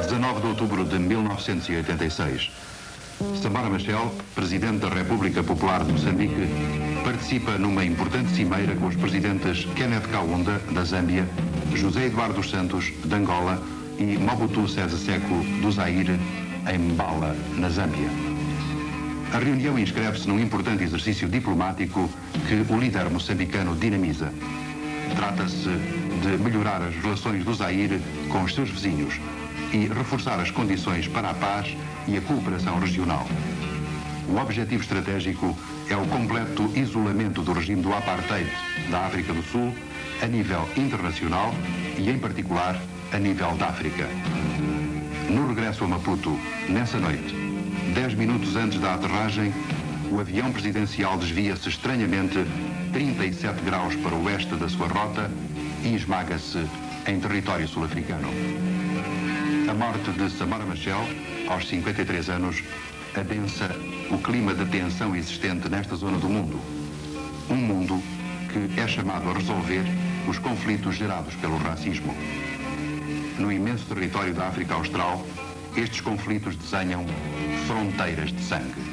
19 de outubro de 1986. Samora Machel, Presidente da República Popular de Moçambique, participa numa importante cimeira com os presidentes Kenneth Kaunda, da Zâmbia, José Eduardo dos Santos, de Angola, e Mobutu Sese Seko, do Zaire, em Mbala, na Zâmbia. A reunião inscreve-se num importante exercício diplomático que o líder moçambicano dinamiza. Trata-se de melhorar as relações do Zaire com os seus vizinhos e reforçar as condições para a paz e a cooperação regional. O objetivo estratégico é o completo isolamento do regime do apartheid da África do Sul a nível internacional e, em particular, a nível da África. No regresso a Maputo, nessa noite, 10 minutos antes da aterragem, o avião presidencial desvia-se estranhamente 37 graus para o oeste da sua rota e esmaga-se em território sul-africano. A morte de Samora Machel, aos 53 anos, adensa o clima de tensão existente nesta zona do mundo. Um mundo que é chamado a resolver os conflitos gerados pelo racismo. No imenso território da África Austral, estes conflitos desenham fronteiras de sangue.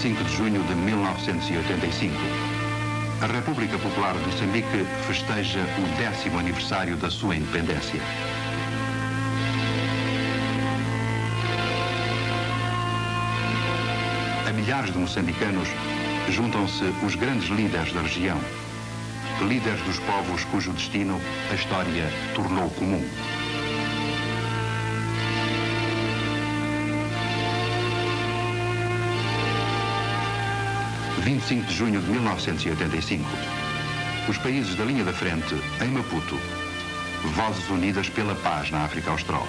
De junho de 1985. A República Popular de Moçambique festeja o 10º aniversário da sua independência. A milhares de moçambicanos juntam-se os grandes líderes da região, líderes dos povos cujo destino a história tornou comum. 25 de junho de 1985. Os países da linha da frente, em Maputo. Vozes unidas pela paz na África Austral.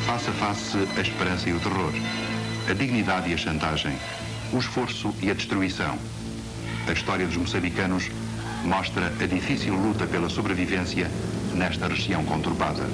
Face a face, a esperança e o terror, a dignidade e a chantagem, o esforço e a destruição. A história dos moçambicanos mostra a difícil luta pela sobrevivência nesta região conturbada.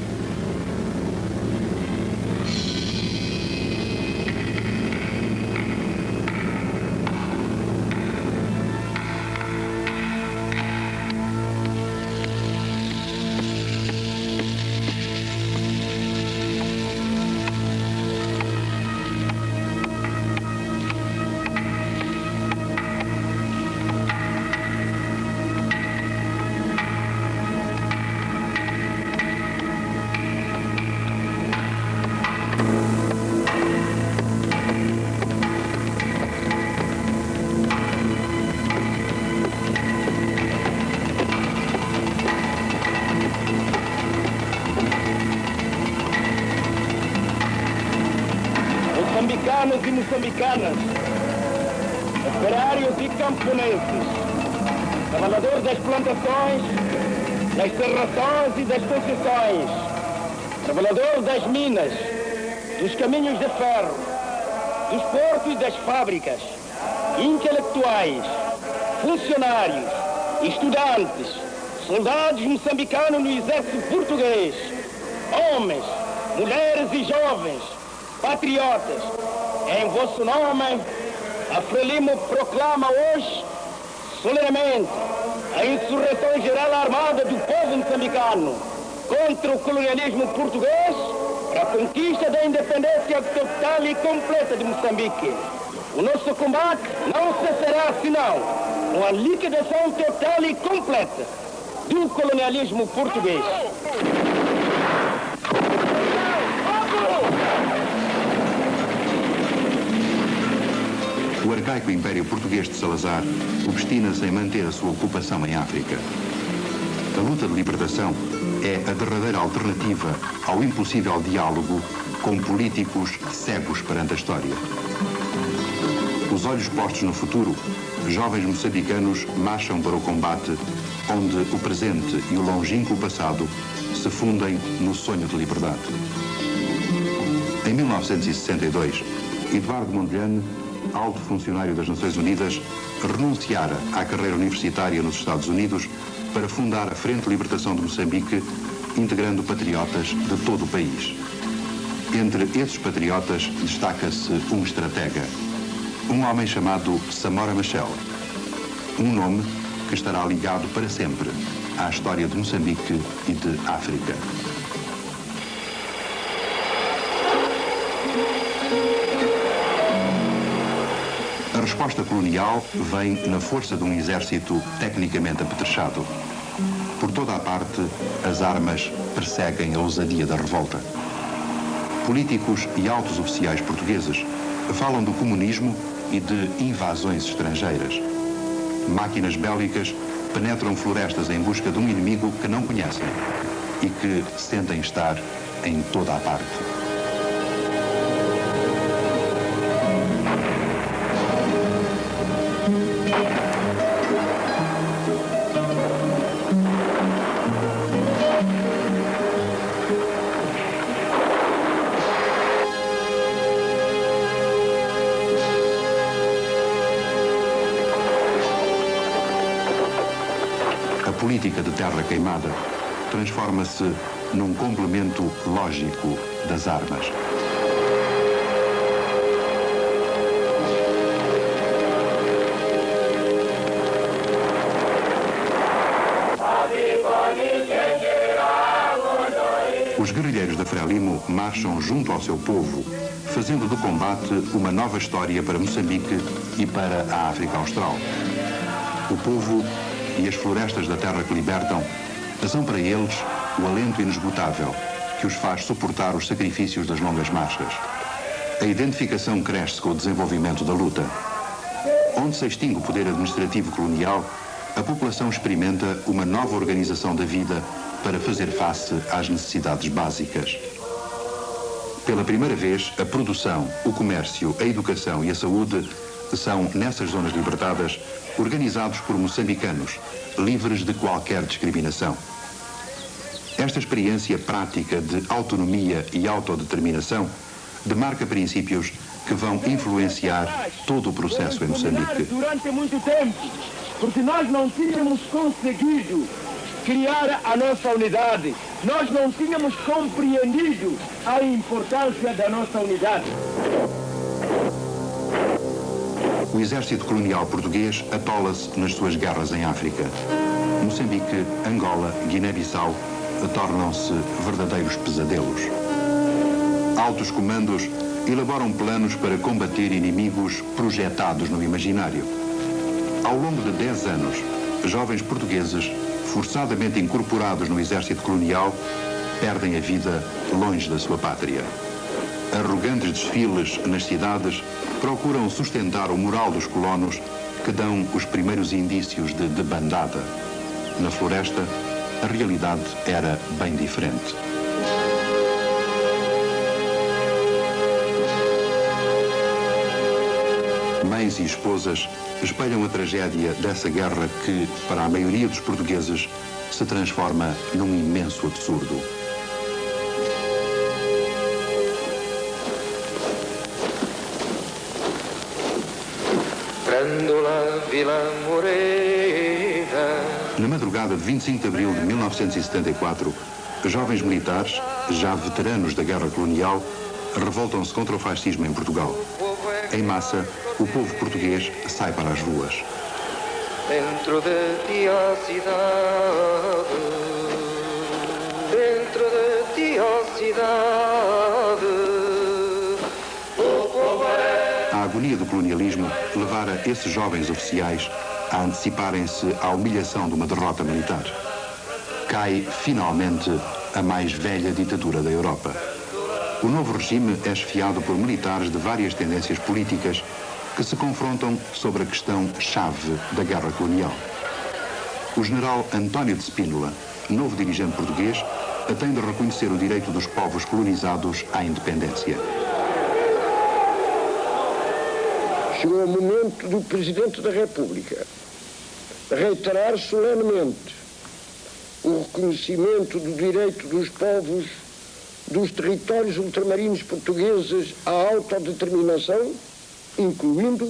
Moçambicanos e moçambicanas, operários e camponeses, trabalhadores das plantações, das serrações e das concessões, trabalhadores das minas, dos caminhos de ferro, dos portos e das fábricas, intelectuais, funcionários, estudantes, soldados moçambicanos no exército português, homens, mulheres e jovens, patriotas, em vosso nome, a Frelimo proclama hoje, solenemente, a insurreição geral armada do povo moçambicano contra o colonialismo português para a conquista da independência total e completa de Moçambique. O nosso combate não cessará senão com a liquidação total e completa do colonialismo português. O arcaico Império Português de Salazar obstina-se em manter a sua ocupação em África. A luta de libertação é a derradeira alternativa ao impossível diálogo com políticos cegos perante a história. Os olhos postos no futuro, jovens moçambicanos marcham para o combate onde o presente e o longínquo passado se fundem no sonho de liberdade. Em 1962, Eduardo Mondlane, alto funcionário das Nações Unidas, renunciara à carreira universitária nos Estados Unidos para fundar a Frente de Libertação de Moçambique, integrando patriotas de todo o país. Entre esses patriotas destaca-se um estratega, um homem chamado Samora Machel, um nome que estará ligado para sempre à história de Moçambique e de África. A resposta colonial vem na força de um exército tecnicamente apetrechado. Por toda a parte, as armas perseguem a ousadia da revolta. Políticos e altos oficiais portugueses falam do comunismo e de invasões estrangeiras. Máquinas bélicas penetram florestas em busca de um inimigo que não conhecem e que sentem estar em toda a parte. A política de terra queimada transforma-se num complemento lógico das armas. Os guerrilheiros da Frelimo marcham junto ao seu povo, fazendo do combate uma nova história para Moçambique e para a África Austral. O povo e as florestas da terra que libertam são para eles o alento inesgotável que os faz suportar os sacrifícios das longas marchas. A identificação cresce com o desenvolvimento da luta. Onde se extingue o poder administrativo colonial, a população experimenta uma nova organização da vida para fazer face às necessidades básicas. Pela primeira vez, a produção, o comércio, a educação e a saúde são, nessas zonas libertadas, organizados por moçambicanos, livres de qualquer discriminação. Esta experiência prática de autonomia e autodeterminação demarca princípios que vão influenciar todo o processo em Moçambique. Durante muito tempo, porque nós não tínhamos conseguido criar a nossa unidade, nós não tínhamos compreendido a importância da nossa unidade. O exército colonial português atola-se nas suas guerras em África. Moçambique, Angola, Guiné-Bissau tornam-se verdadeiros pesadelos. Altos comandos elaboram planos para combater inimigos projetados no imaginário. Ao longo de 10 anos, jovens portugueses, forçadamente incorporados no exército colonial, perdem a vida longe da sua pátria. Arrogantes desfiles nas cidades procuram sustentar o moral dos colonos que dão os primeiros indícios de debandada. Na floresta, a realidade era bem diferente. Mães e esposas espelham a tragédia dessa guerra que, para a maioria dos portugueses, se transforma num imenso absurdo. Na madrugada de 25 de abril de 1974, jovens militares, já veteranos da guerra colonial, revoltam-se contra o fascismo em Portugal. Em massa, o povo português sai para as ruas. Dentro de ti, ó cidade, dentro de ti, ó cidade, o povo é... A agonia do colonialismo levara esses jovens oficiais a anteciparem-se à humilhação de uma derrota militar. Cai, finalmente, a mais velha ditadura da Europa. O novo regime é esfiado por militares de várias tendências políticas que se confrontam sobre a questão-chave da guerra colonial. O general António de Spínola, novo dirigente português, tem de reconhecer o direito dos povos colonizados à independência. Chegou o momento do Presidente da República reiterar solenemente o reconhecimento do direito dos povos dos territórios ultramarinos portugueses à autodeterminação, incluindo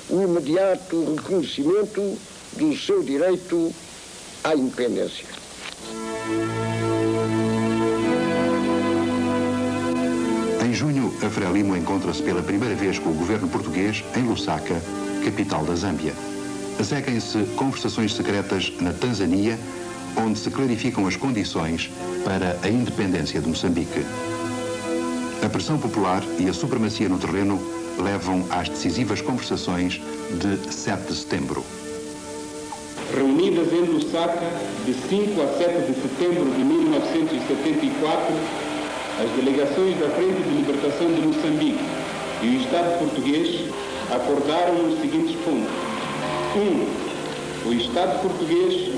o imediato reconhecimento do seu direito à independência. Em junho, a Frelimo encontra-se pela primeira vez com o governo português em Lusaka, capital da Zâmbia. Seguem-se conversações secretas na Tanzânia, onde se clarificam as condições para a independência de Moçambique. A pressão popular e a supremacia no terreno levam às decisivas conversações de 7 de setembro. Reunidas em Lusaka, de 5 a 7 de setembro de 1974, as delegações da Frente de Libertação de Moçambique e o Estado português acordaram os seguintes pontos. 1. O Estado português,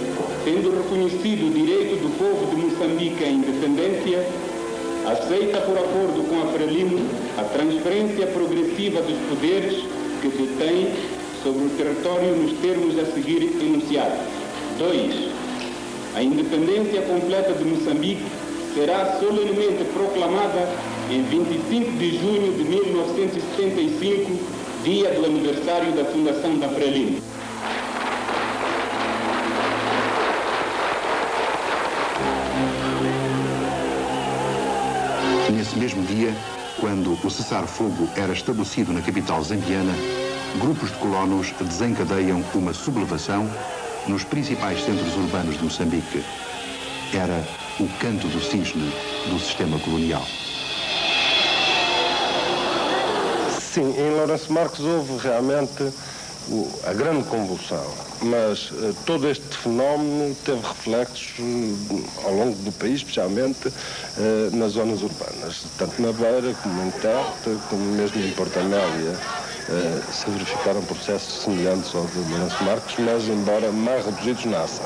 tendo reconhecido o direito do povo de Moçambique à independência, aceita por acordo com a Frelimo a transferência progressiva dos poderes que detém sobre o território nos termos a seguir enunciados. 2. A independência completa de Moçambique será solenemente proclamada em 25 de junho de 1975, dia do aniversário da fundação da Frelimo. Nesse mesmo dia, quando o cessar-fogo era estabelecido na capital zambiana, grupos de colonos desencadeiam uma sublevação nos principais centros urbanos de Moçambique. Era o canto do cisne do sistema colonial. Sim, em Lourenço Marques houve realmente a grande convulsão, mas todo este fenómeno teve reflexos ao longo do país, especialmente nas zonas urbanas, tanto na Beira como em Tete, como mesmo em Porto Amélia. Se verificaram processos semelhantes ao de Lourenço Marques, mas embora mais reduzidos na ação.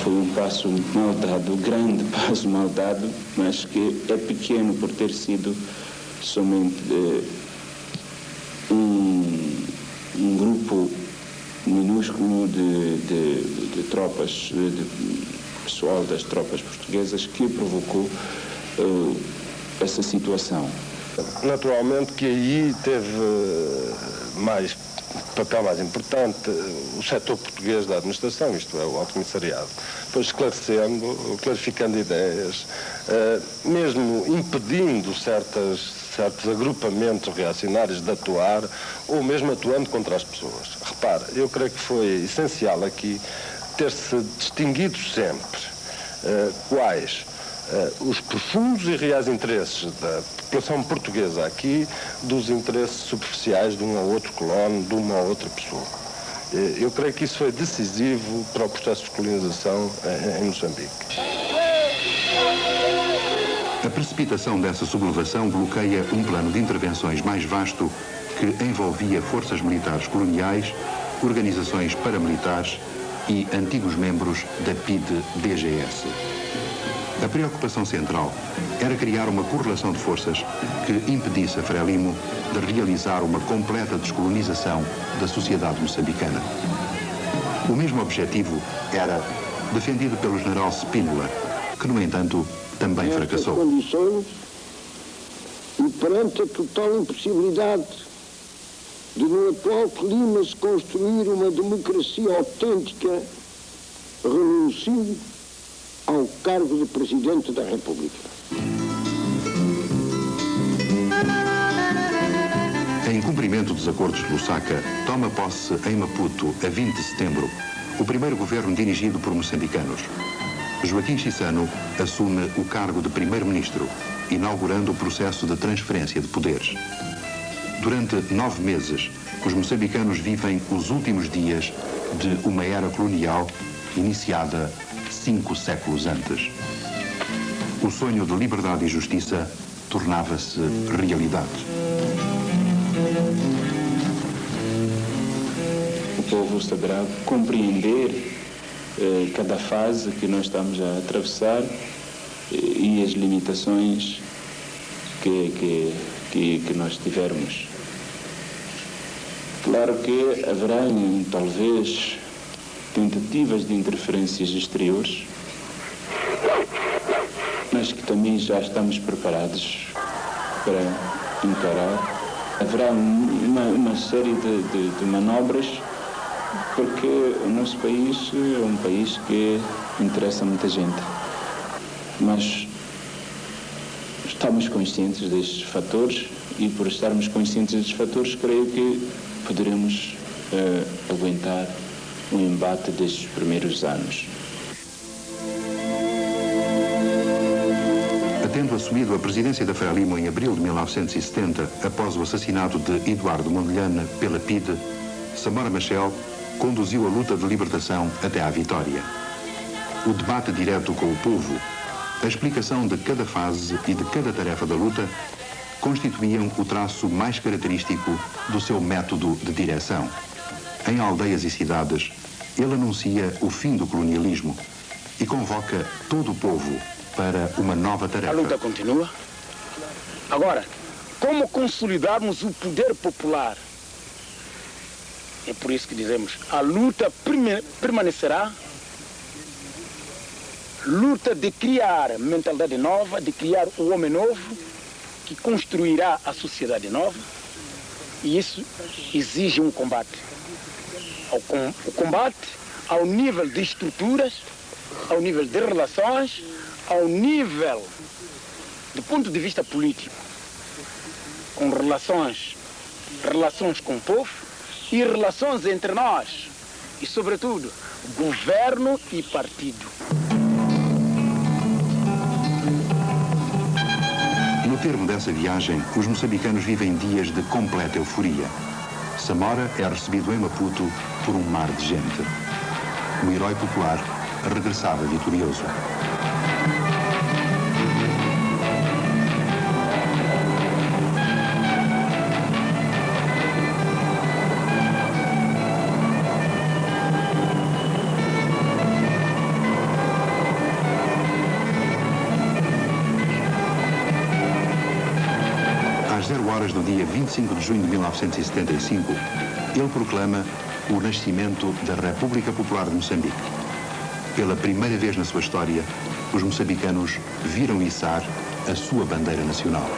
Foi um passo passo mal dado, grande passo mal dado, mas que é pequeno por ter sido somente um grupo minúsculo de tropas, de pessoal das tropas portuguesas que provocou essa situação. Naturalmente que aí teve papel mais importante o setor português da administração, isto é, o Alto Comissariado, depois esclarecendo, clarificando ideias, mesmo impedindo certos agrupamentos reacionários de atuar, ou mesmo atuando contra as pessoas. Repare, eu creio que foi essencial aqui ter-se distinguido sempre quais os profundos e reais interesses da população portuguesa aqui dos interesses superficiais de um ou outro colono, de uma ou outra pessoa. Eu creio que isso foi decisivo para o processo de colonização em Moçambique. A precipitação dessa sublevação bloqueia um plano de intervenções mais vasto que envolvia forças militares coloniais, organizações paramilitares e antigos membros da PIDE-DGS. A preocupação central era criar uma correlação de forças que impedisse a Frelimo de realizar uma completa descolonização da sociedade moçambicana. O mesmo objetivo era defendido pelo general Spínola, que, no entanto, também fracassou. Condições e perante a total impossibilidade de, no atual clima, se construir uma democracia autêntica, renuncio ao cargo de Presidente da República. Em cumprimento dos acordos de Lusaka, toma posse em Maputo, a 20 de setembro, o primeiro governo dirigido por moçambicanos. Joaquim Chissano assume o cargo de primeiro-ministro, inaugurando o processo de transferência de poderes. Durante 9 meses, os moçambicanos vivem os últimos dias de uma era colonial iniciada 5 séculos antes. O sonho de liberdade e justiça tornava-se realidade. O povo saberá compreender cada fase que nós estamos a atravessar e as limitações que nós tivermos. Claro que haverá, talvez, tentativas de interferências exteriores, mas que também já estamos preparados para encarar. Haverá uma série de manobras, porque o nosso país é um país que interessa a muita gente. Mas estamos conscientes destes fatores e, por estarmos conscientes destes fatores, creio que poderemos aguentar o embate destes primeiros anos. Tendo assumido a presidência da Frelimo em abril de 1970, após o assassinato de Eduardo Mondlane pela PIDE, Samora Machel conduziu a luta de libertação até à vitória. O debate direto com o povo, a explicação de cada fase e de cada tarefa da luta constituíam o traço mais característico do seu método de direção. Em aldeias e cidades, ele anuncia o fim do colonialismo e convoca todo o povo para uma nova tarefa. A luta continua. Agora, como consolidarmos o poder popular? É por isso que dizemos, a luta permanecerá, luta de criar mentalidade nova, de criar o homem novo, que construirá a sociedade nova, e isso exige um combate. O combate ao nível de estruturas, ao nível de relações, ao nível do ponto de vista político, com relações com o povo e relações entre nós e, sobretudo, governo e partido. No termo dessa viagem, os moçambicanos vivem dias de completa euforia. Samora é recebido em Maputo por um mar de gente. O herói popular regressava vitorioso. horas do dia 25 de junho de 1975, ele proclama o nascimento da República Popular de Moçambique. Pela primeira vez na sua história, os moçambicanos viram içar a sua bandeira nacional.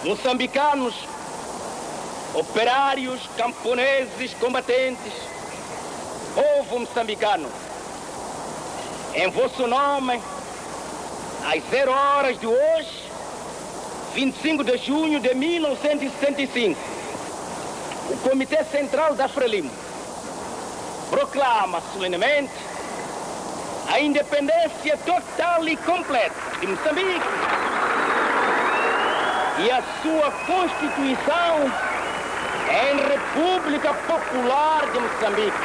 Moçambicanos, operários, camponeses, combatentes, povo moçambicano, em vosso nome, às 0 horas de hoje, 25 de junho de 1965, o Comitê Central da Frelimo proclama solenemente a independência total e completa de Moçambique e a sua Constituição em República Popular de Moçambique.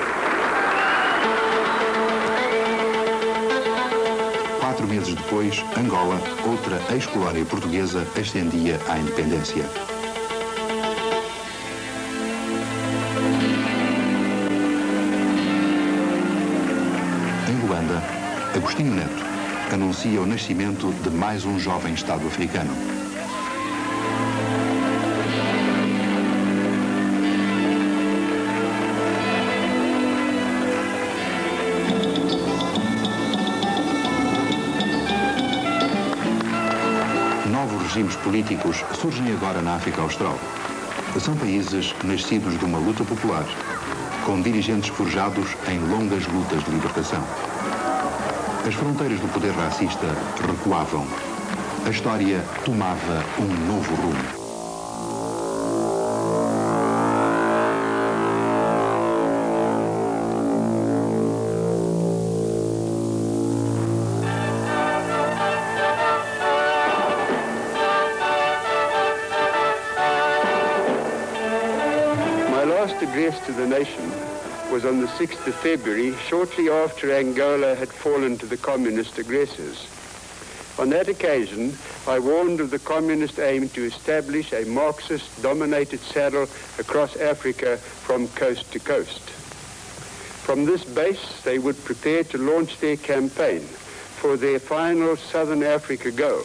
4 meses depois, Angola, outra ex-colónia portuguesa, ascendia à independência. Em Luanda, Agostinho Neto anuncia o nascimento de mais um jovem Estado africano. Regimes políticos surgem agora na África Austral. São países nascidos de uma luta popular, com dirigentes forjados em longas lutas de libertação. As fronteiras do poder racista recuavam. A história tomava um novo rumo. Address to the nation was on the 6th of February, shortly after Angola had fallen to the communist aggressors. On that occasion, I warned of the communist aim to establish a Marxist-dominated saddle across Africa from coast to coast. From this base, they would prepare to launch their campaign for their final Southern Africa goal,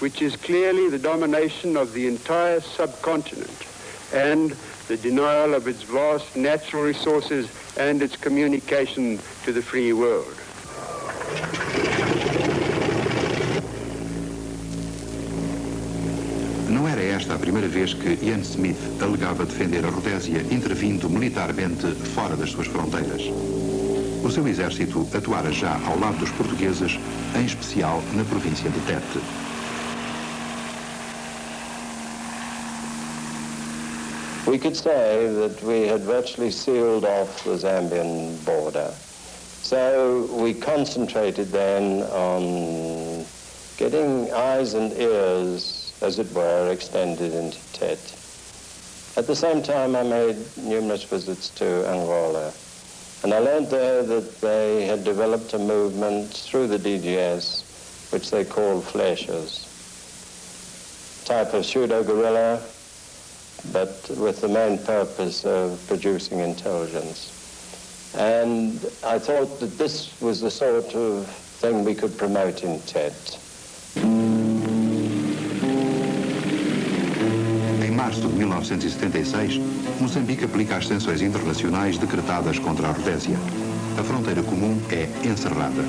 which is clearly the domination of the entire subcontinent and the denial of its vast natural resources and its communication to the free world. Não era esta a primeira vez que Ian Smith alegava defender a Rodésia intervindo militarmente fora das suas fronteiras. O seu exército atuara já ao lado dos portugueses, em especial na província de Tete. We could say that we had virtually sealed off the Zambian border. So we concentrated then on getting eyes and ears, as it were, extended into Tete. At the same time, I made numerous visits to Angola. And I learned there that they had developed a movement through the DGS, which they called fleshers. Type of pseudo-guerrilla, but with the main purpose of producing intelligence. And I thought that this was the sort of thing we could promote in Tete. Em março de 1976, Moçambique aplica as sanções internacionais decretadas contra a Rodésia. a fronteira comum é encerrada.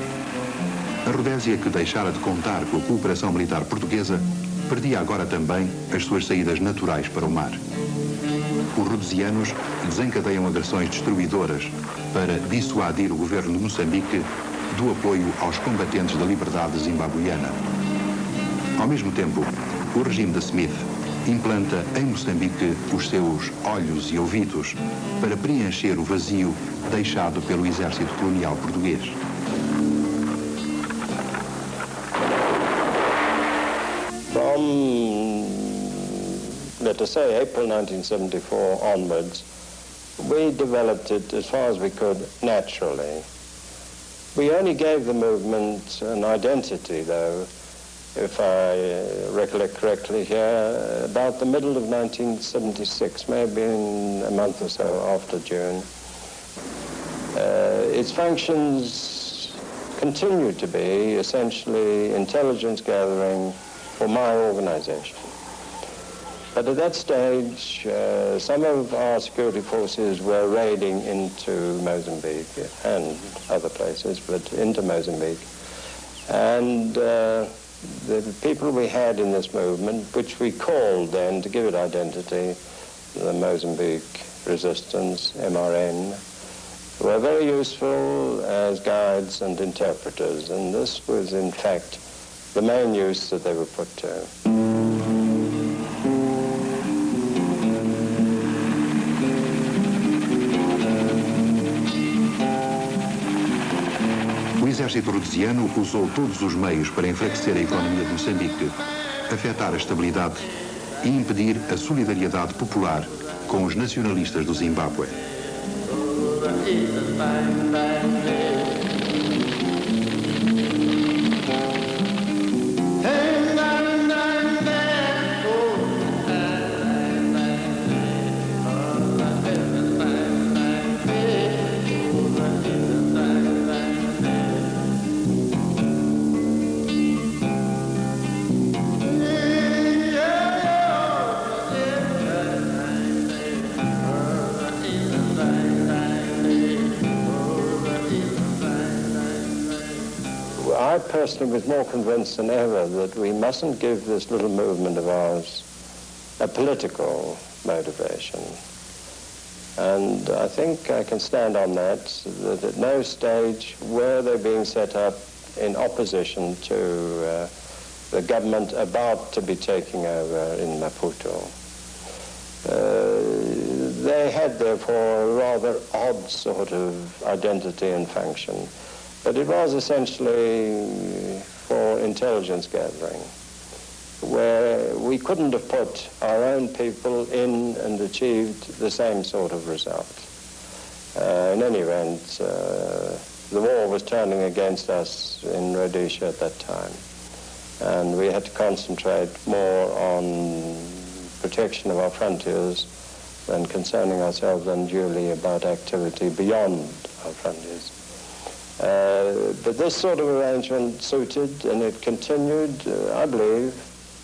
A Rodésia, que deixara de contar com a cooperação militar portuguesa, perdia agora também as suas saídas naturais para o mar. Os rhodesianos desencadeiam agressões destruidoras para dissuadir o governo de Moçambique do apoio aos combatentes da liberdade zimbabuiana. Ao mesmo tempo, o regime de Smith implanta em Moçambique os seus olhos e ouvidos para preencher o vazio deixado pelo exército colonial português. From, let us say, April 1974 onwards, we developed it as far as we could naturally. We only gave the movement an identity, though, if I recollect correctly here, about the middle of 1976, maybe in a month or so after June. Its functions continue to be essentially intelligence gathering for my organization. But at that stage, some of our security forces were raiding into Mozambique and other places, but into Mozambique. And the people we had in this movement, which we called then, to give it identity, the Mozambique Resistance, MRN, were very useful as guides and interpreters, and this was in fact the main use that they were put to. O exército rhodesiano usou todos os meios para enfraquecer a economia de Moçambique, afetar a estabilidade e impedir a solidariedade popular com os nacionalistas do Zimbábue. I personally was more convinced than ever that we mustn't give this little movement of ours a political motivation. And I think I can stand on that at no stage were they being set up in opposition to the government about to be taking over in Maputo. They had, therefore, a rather odd sort of identity and function. But it was essentially for intelligence gathering, where we couldn't have put our own people in and achieved the same sort of result. In any event, the war was turning against us in Rhodesia at that time, and we had to concentrate more on protection of our frontiers than concerning ourselves unduly about activity beyond our frontiers. But this sort of arrangement suited, and it continued, I believe,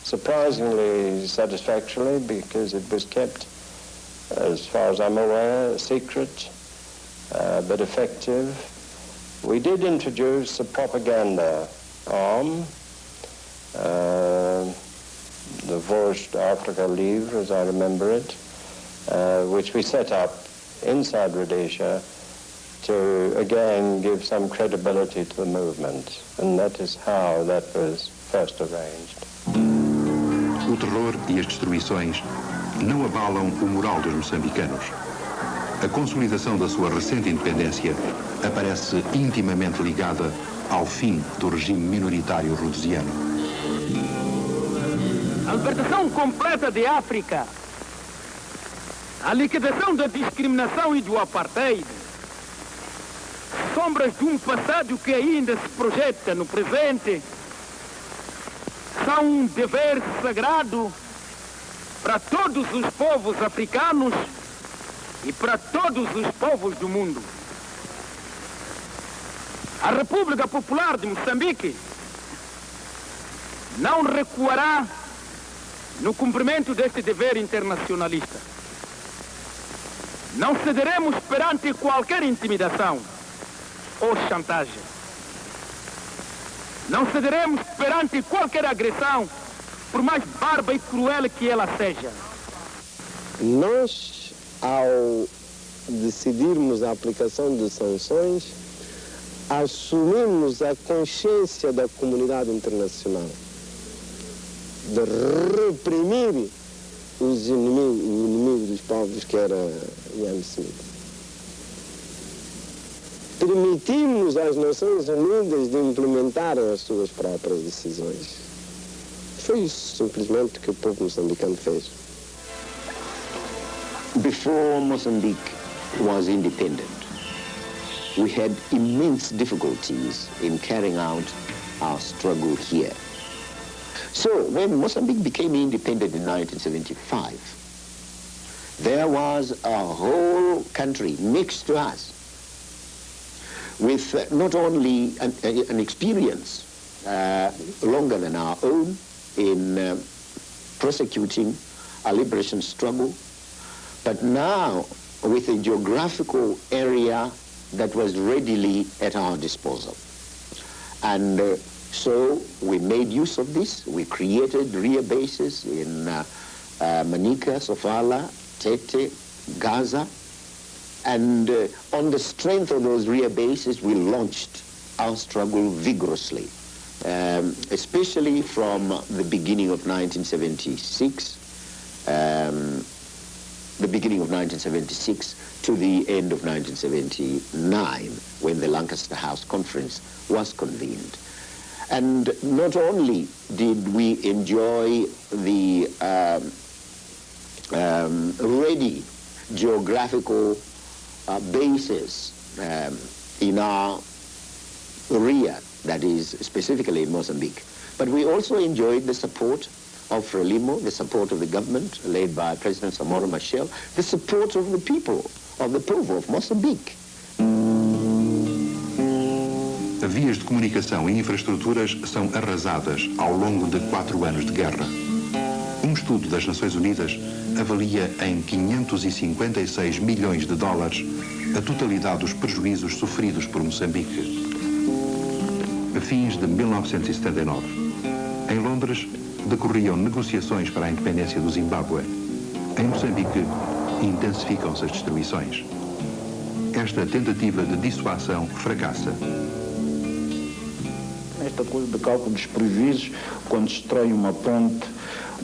surprisingly satisfactorily, because it was kept, as far as I'm aware, secret, but effective. We did introduce a propaganda arm, the Voz de Africa Livre, as I remember it, which we set up inside Rhodesia to, again, give some credibility to the movement. And that is how that was first arranged. O terror e as destruições não abalam o moral dos moçambicanos. A consolidação da sua recente independência aparece intimamente ligada ao fim do regime minoritário rhodesiano. A libertação completa de África, a liquidação da discriminação e do apartheid, sombras de um passado que ainda se projeta no presente, são um dever sagrado para todos os povos africanos e para todos os povos do mundo. A República Popular de Moçambique não recuará no cumprimento deste dever internacionalista. Não cederemos perante qualquer intimidação. ou chantagem. Não cederemos perante qualquer agressão, por mais bárbara e cruel que ela seja. Nós, ao decidirmos a aplicação de sanções, assumimos a consciência da comunidade internacional de reprimir os inimigos dos povos, que era Ian Smith. Permitimos às Nações Unidas de implementarem as suas próprias decisões. Foi isso simplesmente que o povo moçambicano fez. Before Mozambique was independent, we had immense difficulties in carrying out our struggle here. So when Mozambique became independent in 1975, there was a whole country next to us with not only an experience longer than our own in prosecuting a liberation struggle, but now with a geographical area that was readily at our disposal. And so we made use of this. We created rear bases in Manica, Sofala, Tete, Gaza, and on the strength of those rear bases, we launched our struggle vigorously, especially from the beginning of 1976, to the end of 1979, when the Lancaster House Conference was convened. And not only did we enjoy the ready geographical basis in our rear, that is specifically in Mozambique, but we also enjoyed the support of Frelimo, the support of the government led by President Samora Machel, the support of the people, of the povo of Mozambique. Vias de comunicação e infraestruturas são arrasadas ao longo de 4 anos de guerra. Um estudo das Nações Unidas avalia em 556 milhões de dólares a totalidade dos prejuízos sofridos por Moçambique. A fins de 1979, em Londres, decorriam negociações para a independência do Zimbábue. Em Moçambique, intensificam-se as destruições. Esta tentativa de dissuasão fracassa. Esta coisa de cálculo dos prejuízos, quando destrói uma ponte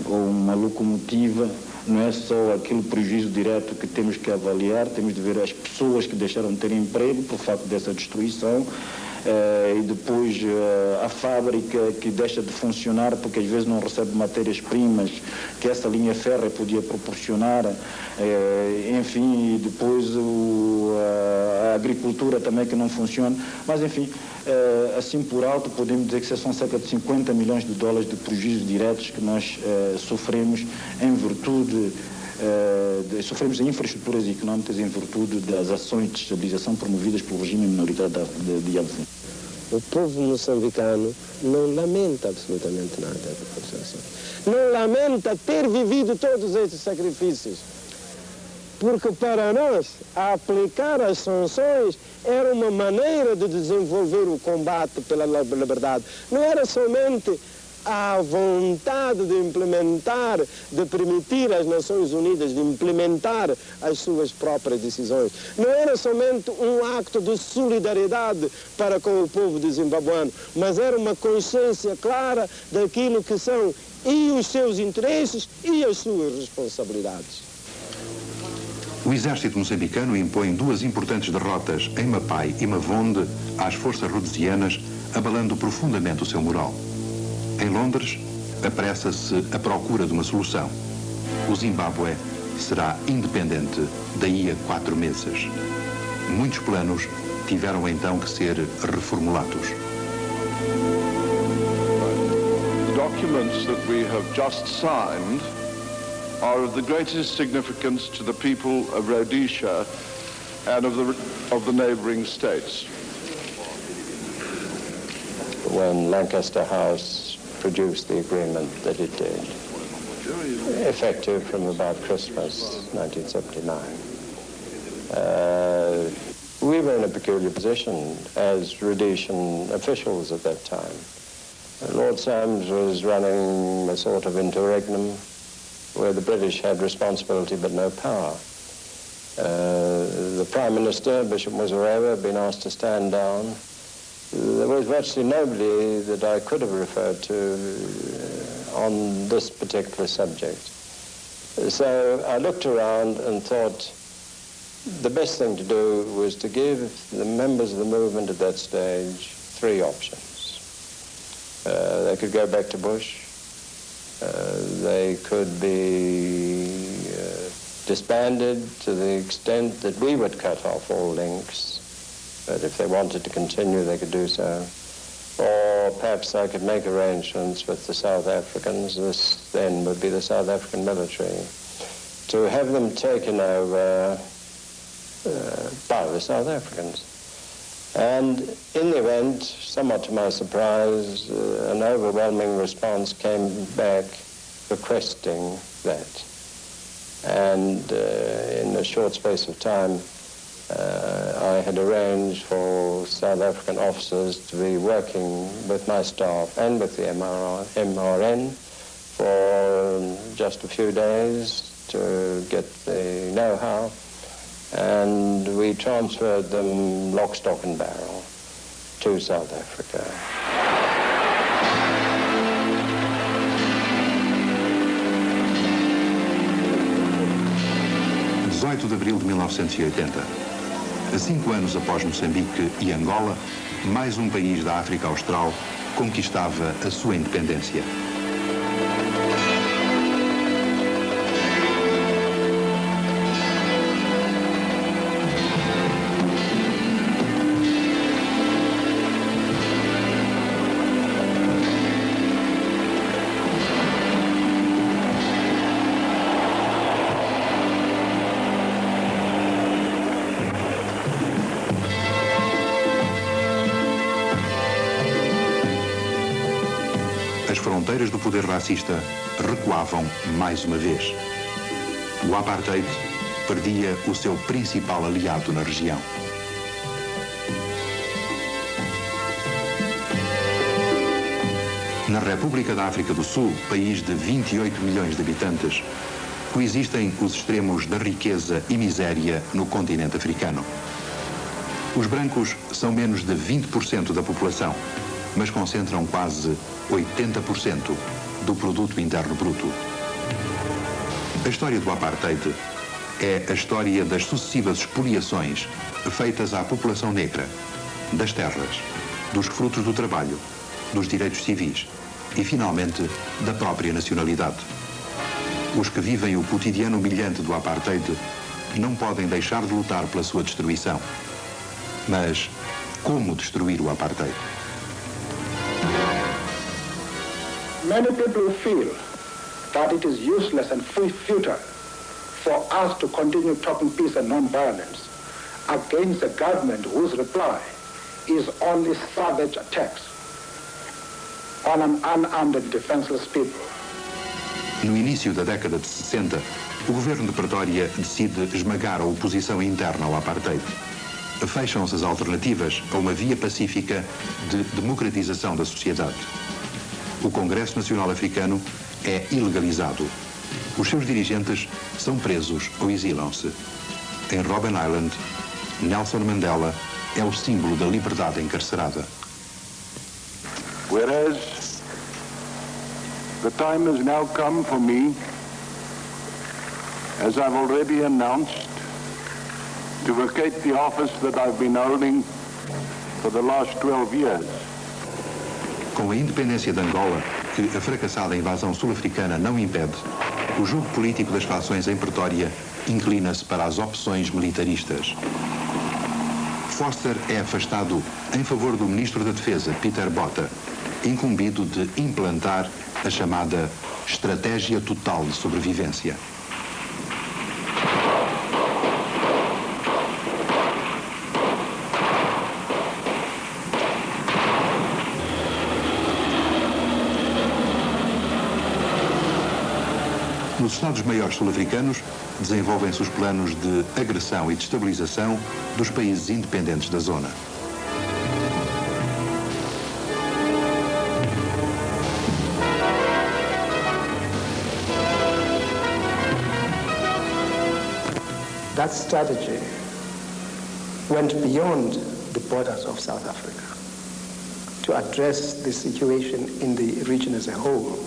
ou uma locomotiva, não é só aquele prejuízo direto que temos que avaliar, temos de ver as pessoas que deixaram de ter emprego por facto dessa destruição, e depois a fábrica que deixa de funcionar porque às vezes não recebe matérias-primas que essa linha férrea podia proporcionar, enfim, e depois a agricultura também que não funciona, mas enfim, assim por alto podemos dizer que são cerca de 50 milhões de dólares de prejuízos diretos que nós sofremos em virtude sofremos em infraestruturas económicas em virtude das ações de estabilização promovidas pelo regime minoritário de Ian Smith. O povo moçambicano não lamenta absolutamente nada. Não lamenta ter vivido todos esses sacrifícios. Porque para nós, aplicar as sanções era uma maneira de desenvolver o combate pela liberdade. Não era somente a vontade de implementar, de permitir às Nações Unidas de implementar as suas próprias decisões. Não era somente um acto de solidariedade para com o povo de zimbabuano, mas era uma consciência clara daquilo que são e os seus interesses e as suas responsabilidades. O exército moçambicano impõe 2 importantes derrotas em Mapai e Mavonde às forças rhodesianas, abalando profundamente o seu moral. Em Londres, apressa-se a procura de uma solução. O Zimbábue será independente daí a 4 meses. Muitos planos tiveram então que ser reformulados. The documents that we have just signed are of the greatest significance to the people of Rhodesia and of the neighbouring states. When Lancaster House produced the agreement that it did, effective from about Christmas 1979. we were in a peculiar position as Rhodesian officials at that time. Lord Sams was running a sort of interregnum where the British had responsibility but no power. The Prime Minister, Bishop Muzorewa, had been asked to stand down. There was virtually nobody that I could have referred to on this particular subject. So I looked around and thought the best thing to do was to give the members of the movement at that stage three options. They could go back to Bush. They could be disbanded to the extent that we would cut off all links. But if they wanted to continue, they could do so. Or perhaps I could make arrangements with the South Africans, this then would be the South African military, to have them taken over by the South Africans. And in the event, somewhat to my surprise, an overwhelming response came back requesting that. And in a short space of time, I had arranged for South African officers to be working with my staff and with the MRN for just a few days to get the know-how, and we transferred them lock, stock and barrel to South Africa. 18 de abril de 1980. A 5 anos após Moçambique e Angola, mais um país da África Austral conquistava a sua independência. As fronteiras do poder racista recuavam mais uma vez. O apartheid perdia o seu principal aliado na região. Na República da África do Sul, país de 28 milhões de habitantes, coexistem os extremos da riqueza e miséria no continente africano. Os brancos são menos de 20% da população, mas concentram quase 80% do produto interno bruto. A história do apartheid é a história das sucessivas expoliações feitas à população negra, das terras, dos frutos do trabalho, dos direitos civis e, finalmente, da própria nacionalidade. Os que vivem o cotidiano humilhante do apartheid não podem deixar de lutar pela sua destruição. Mas como destruir o apartheid? Many people feel that it is useless and futile for us to continue talking peace and non-violence against a government whose reply is only savage attacks on an unarmed and defenseless people. No início da década de 60, o governo de Pretória decide esmagar a oposição interna ao apartheid. Fecham-se as alternativas a uma via pacífica de democratização da sociedade. O Congresso Nacional Africano é ilegalizado. Os seus dirigentes são presos ou exilam-se. Em Robben Island, Nelson Mandela é o símbolo da liberdade encarcerada. Whereas the time has now come for me, as I've already announced, to vacate the office that I've been holding for the last 12 years. Com a independência de Angola, que a fracassada invasão sul-africana não impede, o jogo político das fações em Pretória inclina-se para as opções militaristas. Foster é afastado em favor do ministro da Defesa, Peter Botha, incumbido de implantar a chamada Estratégia Total de Sobrevivência. Nos Estados-Maiores sul-africanos, desenvolvem-se os planos de agressão e destabilização dos países independentes da zona. That strategy went beyond the borders of South Africa to address the situation in the region as a whole.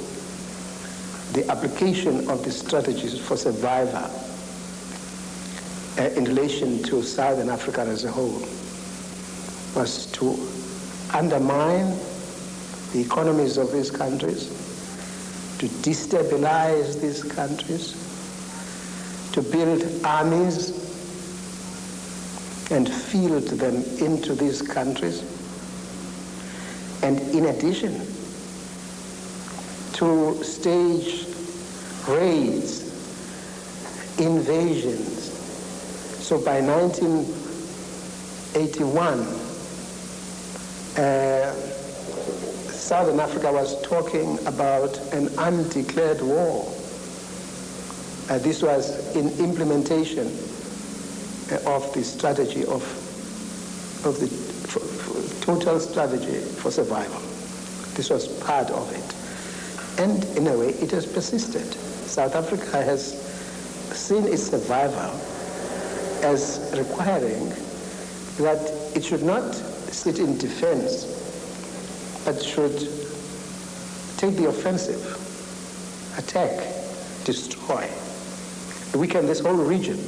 The application of the strategies for survival in relation to Southern Africa as a whole was to undermine the economies of these countries, to destabilize these countries, to build armies and field them into these countries, and in addition to stage raids, invasions. So by 1981, Southern Africa was talking about an undeclared war. This was in implementation of the strategy of the total strategy for survival. This was part of it. And in a way, it has persisted. South Africa has seen its survival as requiring that it should not sit in defense, but should take the offensive, attack, destroy, weaken this whole region,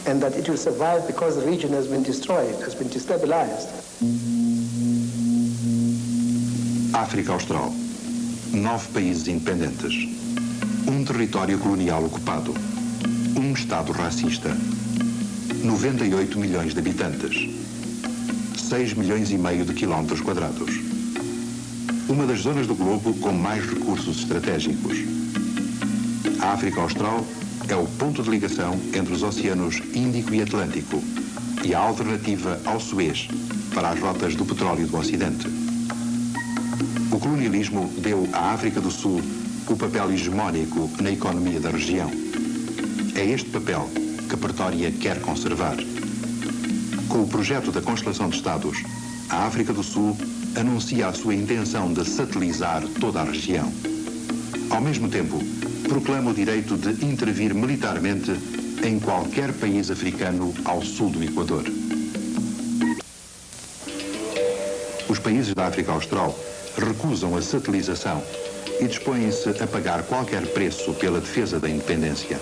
and that it will survive because the region has been destroyed, has been destabilized. África Austral. 9 países independentes. Um território colonial ocupado. Um Estado racista. 98 milhões de habitantes. 6 milhões e meio de quilómetros quadrados. Uma das zonas do globo com mais recursos estratégicos. A África Austral é o ponto de ligação entre os oceanos Índico e Atlântico e a alternativa ao Suez para as rotas do petróleo do Ocidente. O colonialismo deu à África do Sul o papel hegemónico na economia da região. É este papel que Pretória quer conservar. Com o projeto da Constelação de Estados, a África do Sul anuncia a sua intenção de satelizar toda a região. Ao mesmo tempo, proclama o direito de intervir militarmente em qualquer país africano ao sul do Equador. Os países da África Austral recusam a satelização e dispõem-se a pagar qualquer preço pela defesa da independência.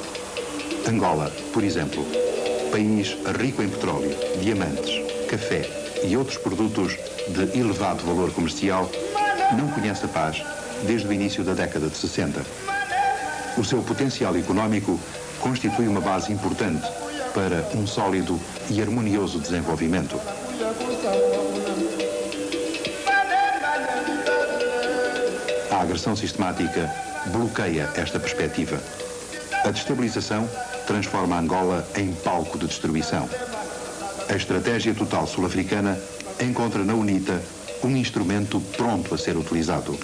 Angola, por exemplo, país rico em petróleo, diamantes, café e outros produtos de elevado valor comercial, não conhece a paz desde o início da década de 60. O seu potencial económico constitui uma base importante para um sólido e harmonioso desenvolvimento. A agressão sistemática bloqueia esta perspectiva. A destabilização transforma Angola em palco de destruição. A estratégia total sul-africana encontra na UNITA um instrumento pronto a ser utilizado.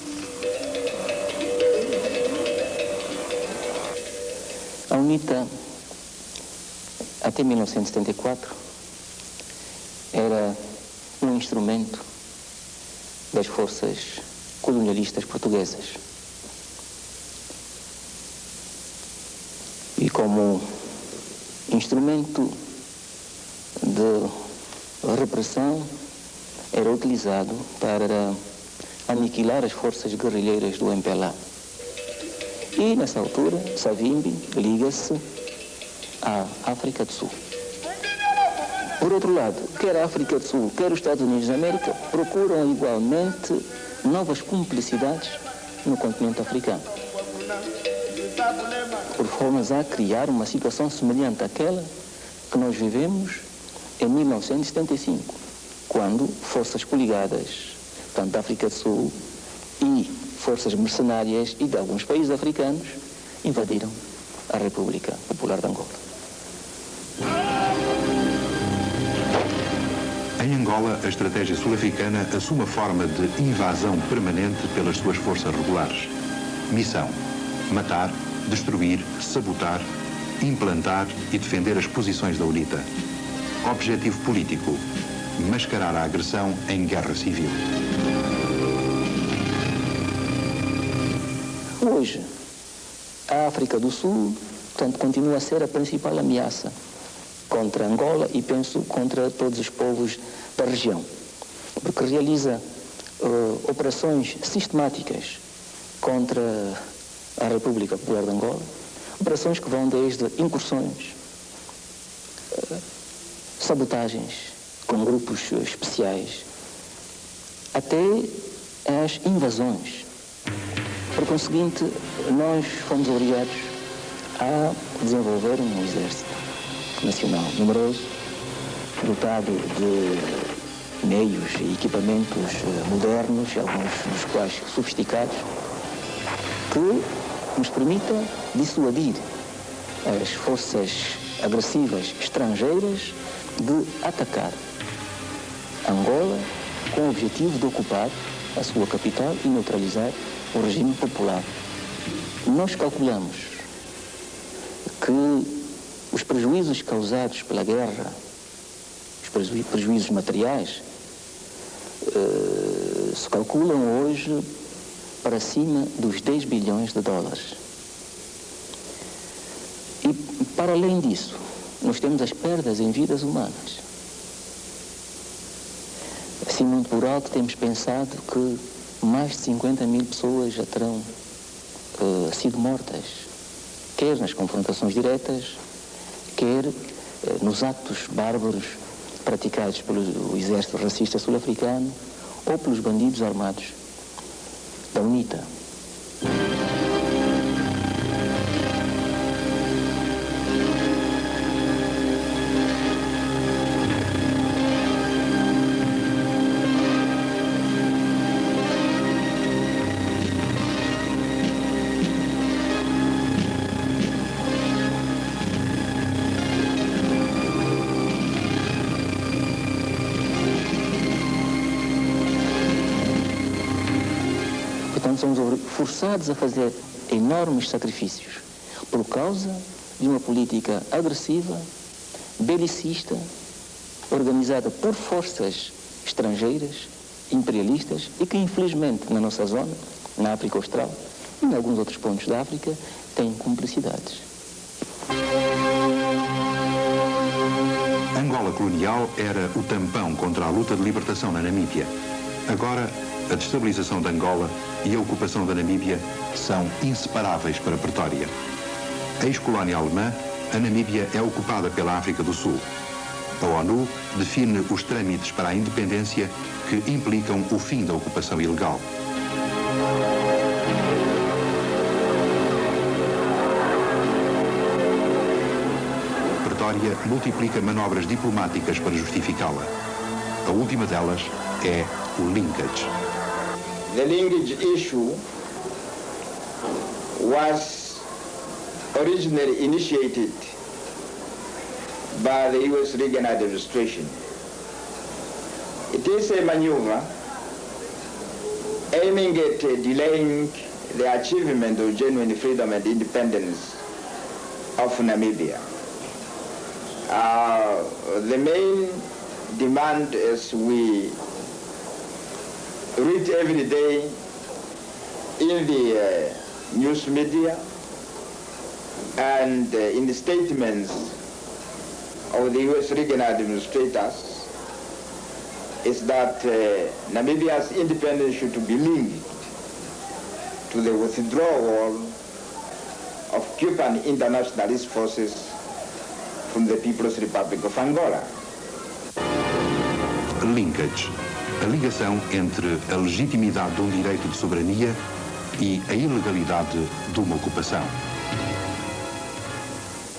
A UNITA, até 1974, era um instrumento das forças colonialistas portuguesas. E como instrumento de repressão era utilizado para aniquilar as forças guerrilheiras do MPLA. E, nessa altura, Savimbi liga-se à África do Sul. Por outro lado, quer a África do Sul, quer os Estados Unidos da América procuram igualmente novas cumplicidades no continente africano, por formas a criar uma situação semelhante àquela que nós vivemos em 1975, quando forças coligadas, tanto da África do Sul e forças mercenárias e de alguns países africanos, invadiram a República Popular de Angola. Em Angola, a estratégia sul-africana assume a forma de invasão permanente pelas suas forças regulares. Missão: matar, destruir, sabotar, implantar e defender as posições da UNITA. Objetivo político: mascarar a agressão em guerra civil. Hoje, a África do Sul, portanto, continua a ser a principal ameaça contra Angola e, penso, contra todos os povos da região, porque realiza operações sistemáticas contra a República Popular de Angola, operações que vão desde incursões, sabotagens com grupos especiais, até as invasões. Por conseguinte, nós fomos obrigados a desenvolver um exército nacional numeroso, dotado de meios e equipamentos modernos, alguns dos quais sofisticados, que nos permita dissuadir as forças agressivas estrangeiras de atacar Angola com o objetivo de ocupar a sua capital e neutralizar o regime popular. Nós calculamos que os prejuízos causados pela guerra, os prejuízos materiais, se calculam hoje para cima dos 10 bilhões de dólares. E, para além disso, nós temos as perdas em vidas humanas. Assim, muito por alto, temos pensado que mais de 50 mil pessoas já terão sido mortas, quer nas confrontações diretas, quer nos atos bárbaros praticados pelo exército racista sul-africano ou pelos bandidos armados da UNITA. Somos forçados a fazer enormes sacrifícios por causa de uma política agressiva, belicista, organizada por forças estrangeiras, imperialistas, e que infelizmente na nossa zona, na África Austral e em alguns outros pontos da África, tem cumplicidades. Angola colonial era o tampão contra a luta de libertação na Namíbia. Agora, a destabilização de Angola e a ocupação da Namíbia são inseparáveis para Pretória. Ex-colónia alemã, a Namíbia é ocupada pela África do Sul. A ONU define os trâmites para a independência que implicam o fim da ocupação ilegal. Pretória multiplica manobras diplomáticas para justificá-la. A última delas é o linkage. The linkage issue was originally initiated by the U.S. Reagan administration. It is a maneuver aiming at delaying the achievement of genuine freedom and independence of Namibia. The main demand, as we read every day in the news media and in the statements of the U.S. Reagan administrators, is that Namibia's independence should be linked to the withdrawal of Cuban internationalist forces from the People's Republic of Angola. Linkage. A ligação entre a legitimidade de um direito de soberania e a ilegalidade de uma ocupação.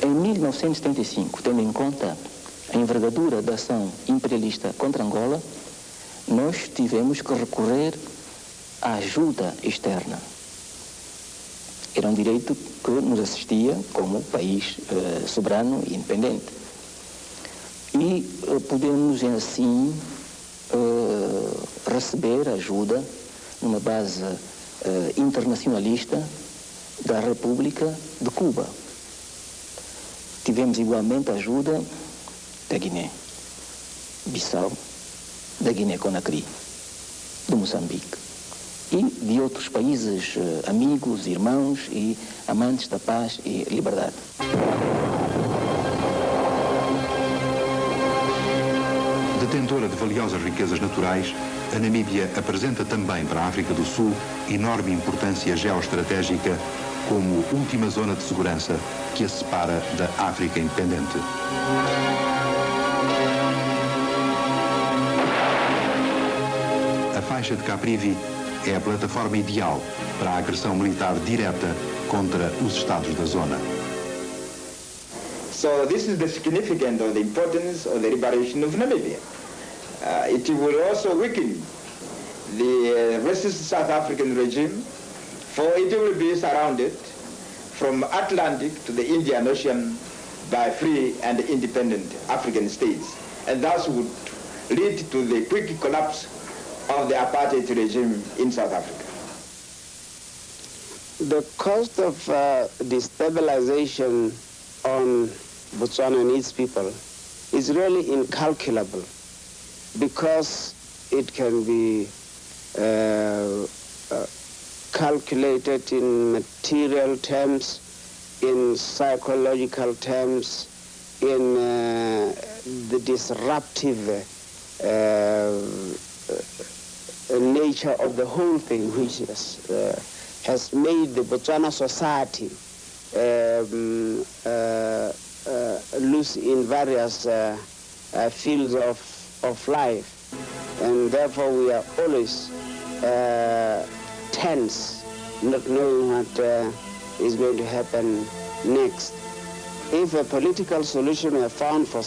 Em 1975, tendo em conta a envergadura da ação imperialista contra Angola, nós tivemos que recorrer à ajuda externa. Era um direito que nos assistia como país soberano e independente. E podemos, assim, receber ajuda numa base internacionalista da República de Cuba. Tivemos igualmente a ajuda da Guiné-Bissau, da Guiné-Conakry, de Moçambique e de outros países amigos, irmãos e amantes da paz e liberdade. Detentora de valiosas riquezas naturais, a Namíbia apresenta também para a África do Sul enorme importância geoestratégica como última zona de segurança que a separa da África independente. A faixa de Caprivi é a plataforma ideal para a agressão militar direta contra os Estados da zona. So this is the significance of the importance of the liberation of Namibia. It will also weaken the racist South African regime, for it will be surrounded from Atlantic to the Indian Ocean by free and independent African states, and thus would lead to the quick collapse of the apartheid regime in South Africa. The cost of destabilization on Botswana and its people is really incalculable, because it can be calculated in material terms, in psychological terms, in the disruptive nature of the whole thing, which has made the Botswana society loose in various fields of life. And therefore we are always tense, not knowing what is going to happen next. If a political solution were found for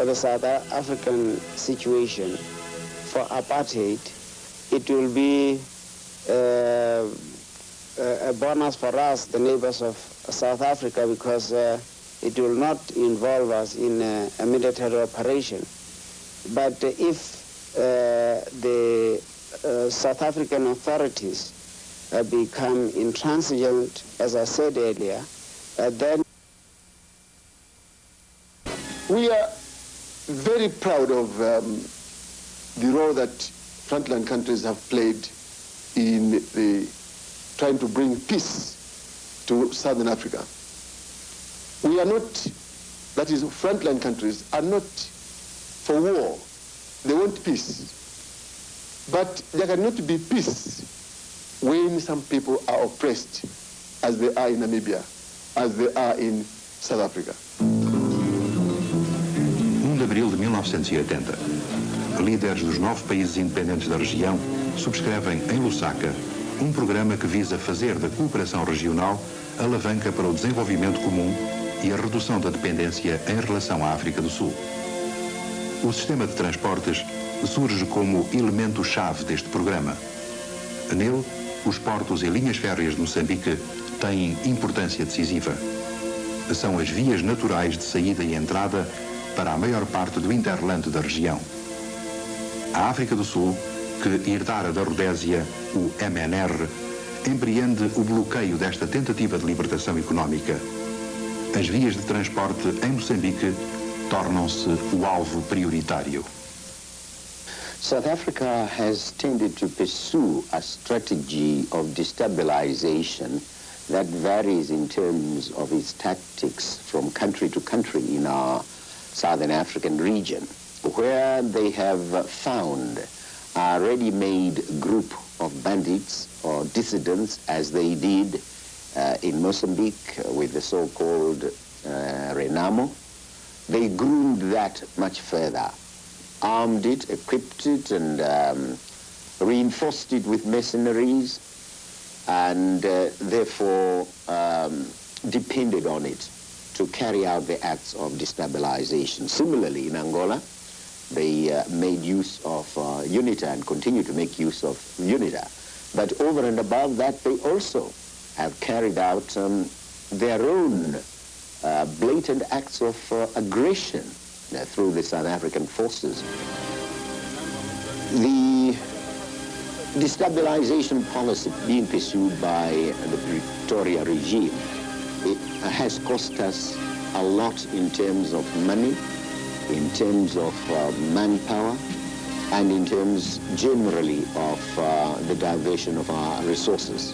the South African situation, for apartheid, it will be a bonus for us, the neighbors of South Africa, because it will not involve us in a military operation. But if the South African authorities become intransigent, as I said earlier, then we are very proud of the role that frontline countries have played in trying to bring peace to Southern Africa. We are not, that is, frontline countries are not for war. They want peace. But there cannot be peace when some people are oppressed, as they are in Namibia, as they are in South Africa. 1 de abril de 1980, líderes dos 9 países independentes da região subscrevem em Lusaka um programa que visa fazer da cooperação regional alavanca para o desenvolvimento comum e a redução da dependência em relação à África do Sul. O sistema de transportes surge como elemento-chave deste programa. Nele, os portos e linhas férreas de Moçambique têm importância decisiva. São as vias naturais de saída e entrada para a maior parte do hinterland da região. A África do Sul, que herdara da Rodésia o MNR, empreende o bloqueio desta tentativa de libertação económica. As vias de transporte em Moçambique tornam-se o alvo prioritário. South Africa has tended to pursue a strategy of destabilization that varies in terms of its tactics from country to country in our Southern African region, where they have found a ready-made group of bandits or dissidents, as they did in Mozambique with the so-called Renamo. They groomed that much further, armed it, equipped it, and reinforced it with mercenaries, and therefore depended on it to carry out the acts of destabilization. Similarly, in Angola, they made use of UNITA and continue to make use of UNITA. But over and above that, they also have carried out their own blatant acts of aggression through the South African forces. The destabilization policy being pursued by the Pretoria regime, it has cost us a lot in terms of money, in terms of manpower, and in terms generally of the diversion of our resources.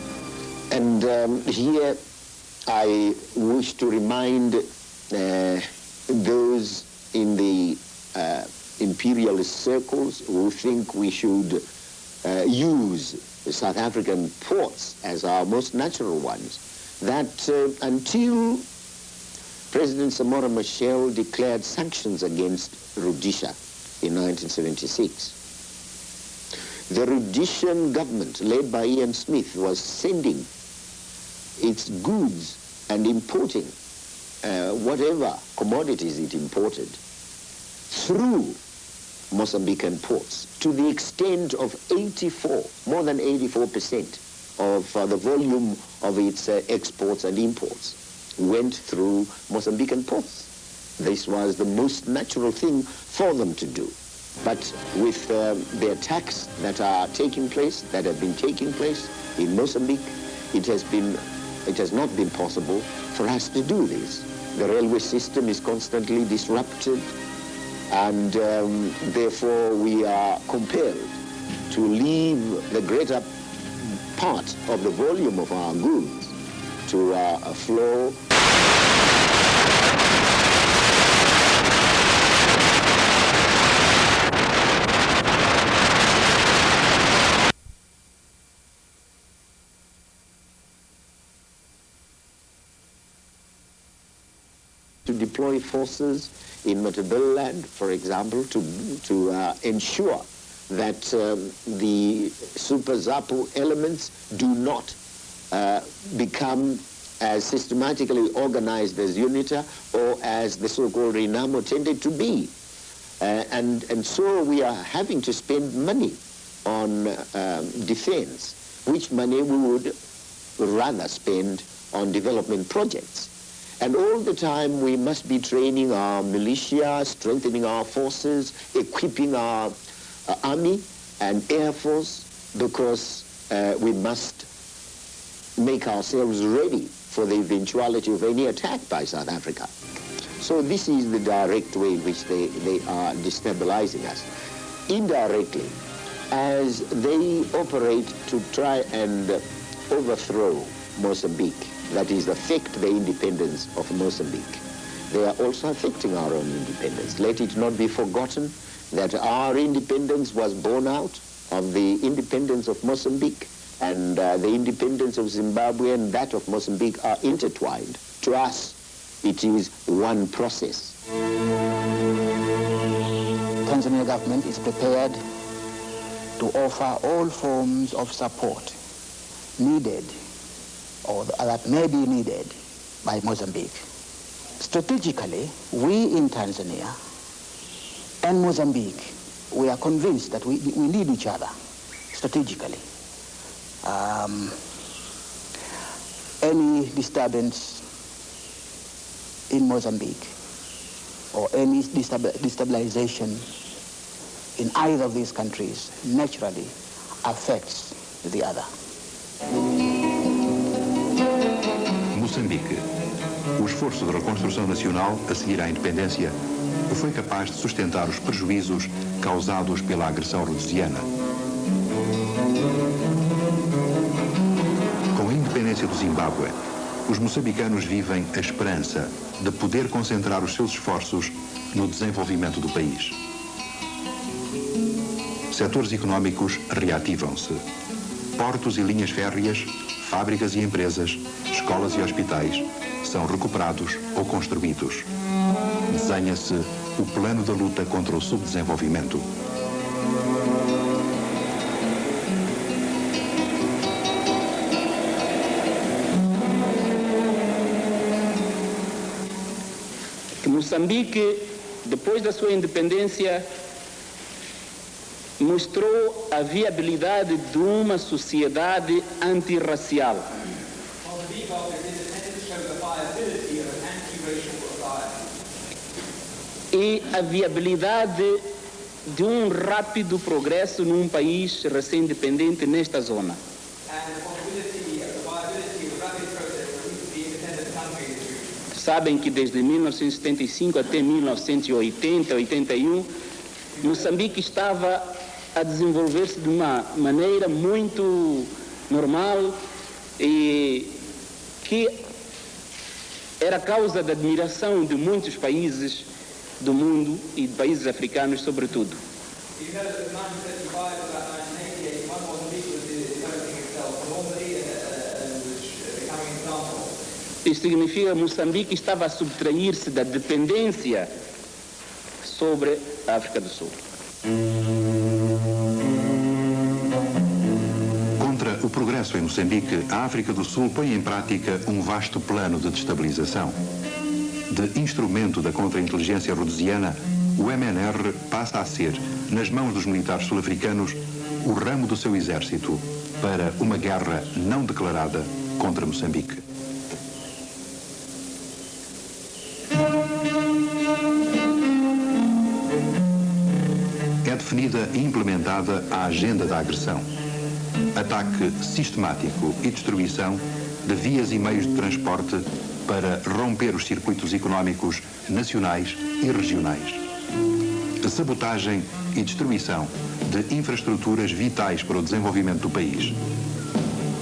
And here I wish to remind those in the imperialist circles who think we should use the South African ports as our most natural ones, that until President Samora Machel declared sanctions against Rhodesia in 1976, the Rhodesian government, led by Ian Smith, was sending its goods and importing whatever commodities it imported through Mozambican ports to the extent of more than 84% of the volume of its exports and imports went through Mozambican ports. This was the most natural thing for them to do. But with the attacks that are taking place, that have been taking place in Mozambique, it has not been possible for us to do this. The railway system is constantly disrupted, and therefore we are compelled to leave the greater part of the volume of our goods to a flow. To deploy forces in Matabeleland, for example, to ensure that the Super ZAPU elements do not become as systematically organized as UNITA or as the so-called RENAMO tended to be. And so we are having to spend money on defense, which money we would rather spend on development projects. And all the time we must be training our militia, strengthening our forces, equipping our army and air force, because we must make ourselves ready for the eventuality of any attack by South Africa. So this is the direct way in which they are destabilizing us. Indirectly, as they operate to try and overthrow Mozambique, that is, affect the independence of Mozambique, they are also affecting our own independence. Let it not be forgotten that our independence was born out of the independence of Mozambique, and the independence of Zimbabwe and that of Mozambique are intertwined. To us, it is one process. Tanzania government is prepared to offer all forms of support needed or that may be needed by Mozambique. Strategically, we in Tanzania and Mozambique, we are convinced that we need each other strategically. Any disturbance in Mozambique or any destabilization in either of these countries naturally affects the other. Moçambique. O esforço de reconstrução nacional a seguir à independência foi capaz de sustentar os prejuízos causados pela agressão rhodesiana. Com a independência do Zimbábue, os moçambicanos vivem a esperança de poder concentrar os seus esforços no desenvolvimento do país. Setores económicos reativam-se. Portos e linhas férreas, fábricas e empresas, escolas e hospitais são recuperados ou construídos. Desenha-se o plano da luta contra o subdesenvolvimento. Moçambique, depois da sua independência, mostrou a viabilidade de uma sociedade antirracial. E a viabilidade de um rápido progresso num país recém-independente nesta zona. Sabem que desde 1975 até 1980, 81, Moçambique estava a desenvolver-se de uma maneira muito normal e que era causa da admiração de muitos países do mundo e de países africanos, sobretudo. Isso significa que Moçambique estava a subtrair-se da dependência sobre a África do Sul. Contra o progresso em Moçambique, a África do Sul põe em prática um vasto plano de destabilização. De instrumento da contra-inteligência rhodesiana, o MNR passa a ser, nas mãos dos militares sul-africanos, o ramo do seu exército para uma guerra não declarada contra Moçambique. É definida e implementada a agenda da agressão. Ataque sistemático e destruição de vias e meios de transporte para romper os circuitos económicos nacionais e regionais. A sabotagem e destruição de infraestruturas vitais para o desenvolvimento do país.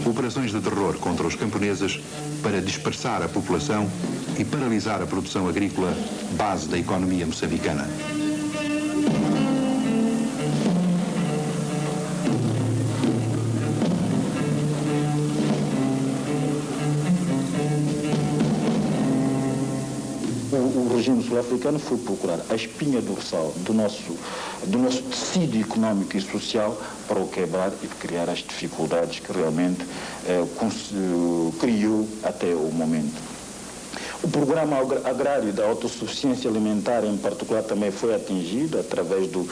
Operações de terror contra os camponeses para dispersar a população e paralisar a produção agrícola, base da economia moçambicana. O regime sul-africano foi procurar a espinha dorsal do nosso tecido econômico e social para o quebrar e criar as dificuldades que realmente criou até o momento. O programa agrário da autossuficiência alimentar, em particular, também foi atingido através do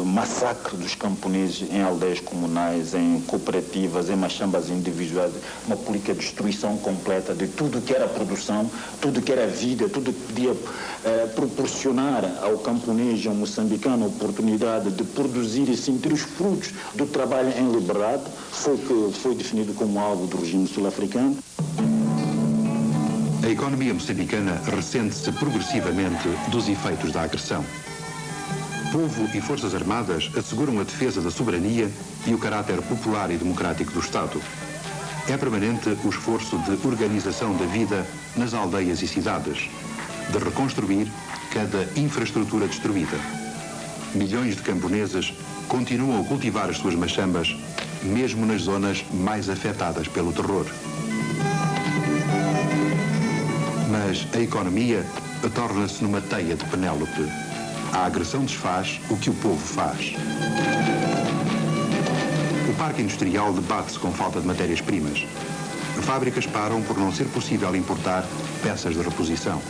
massacre dos camponeses em aldeias comunais, em cooperativas, em machambas individuais, uma política de destruição completa de tudo que era produção, tudo que era vida, tudo que podia proporcionar ao camponês, ao moçambicano, a oportunidade de produzir e sentir os frutos do trabalho em liberdade, foi definido como alvo do regime sul-africano. A economia moçambicana ressente-se progressivamente dos efeitos da agressão. Povo e Forças Armadas asseguram a defesa da soberania e o caráter popular e democrático do Estado. É permanente o esforço de organização da vida nas aldeias e cidades, de reconstruir cada infraestrutura destruída. Milhões de camponeses continuam a cultivar as suas machambas, mesmo nas zonas mais afetadas pelo terror. Mas a economia torna-se numa teia de Penélope. A agressão desfaz o que o povo faz. O parque industrial debate-se com falta de matérias-primas. Fábricas param por não ser possível importar peças de reposição.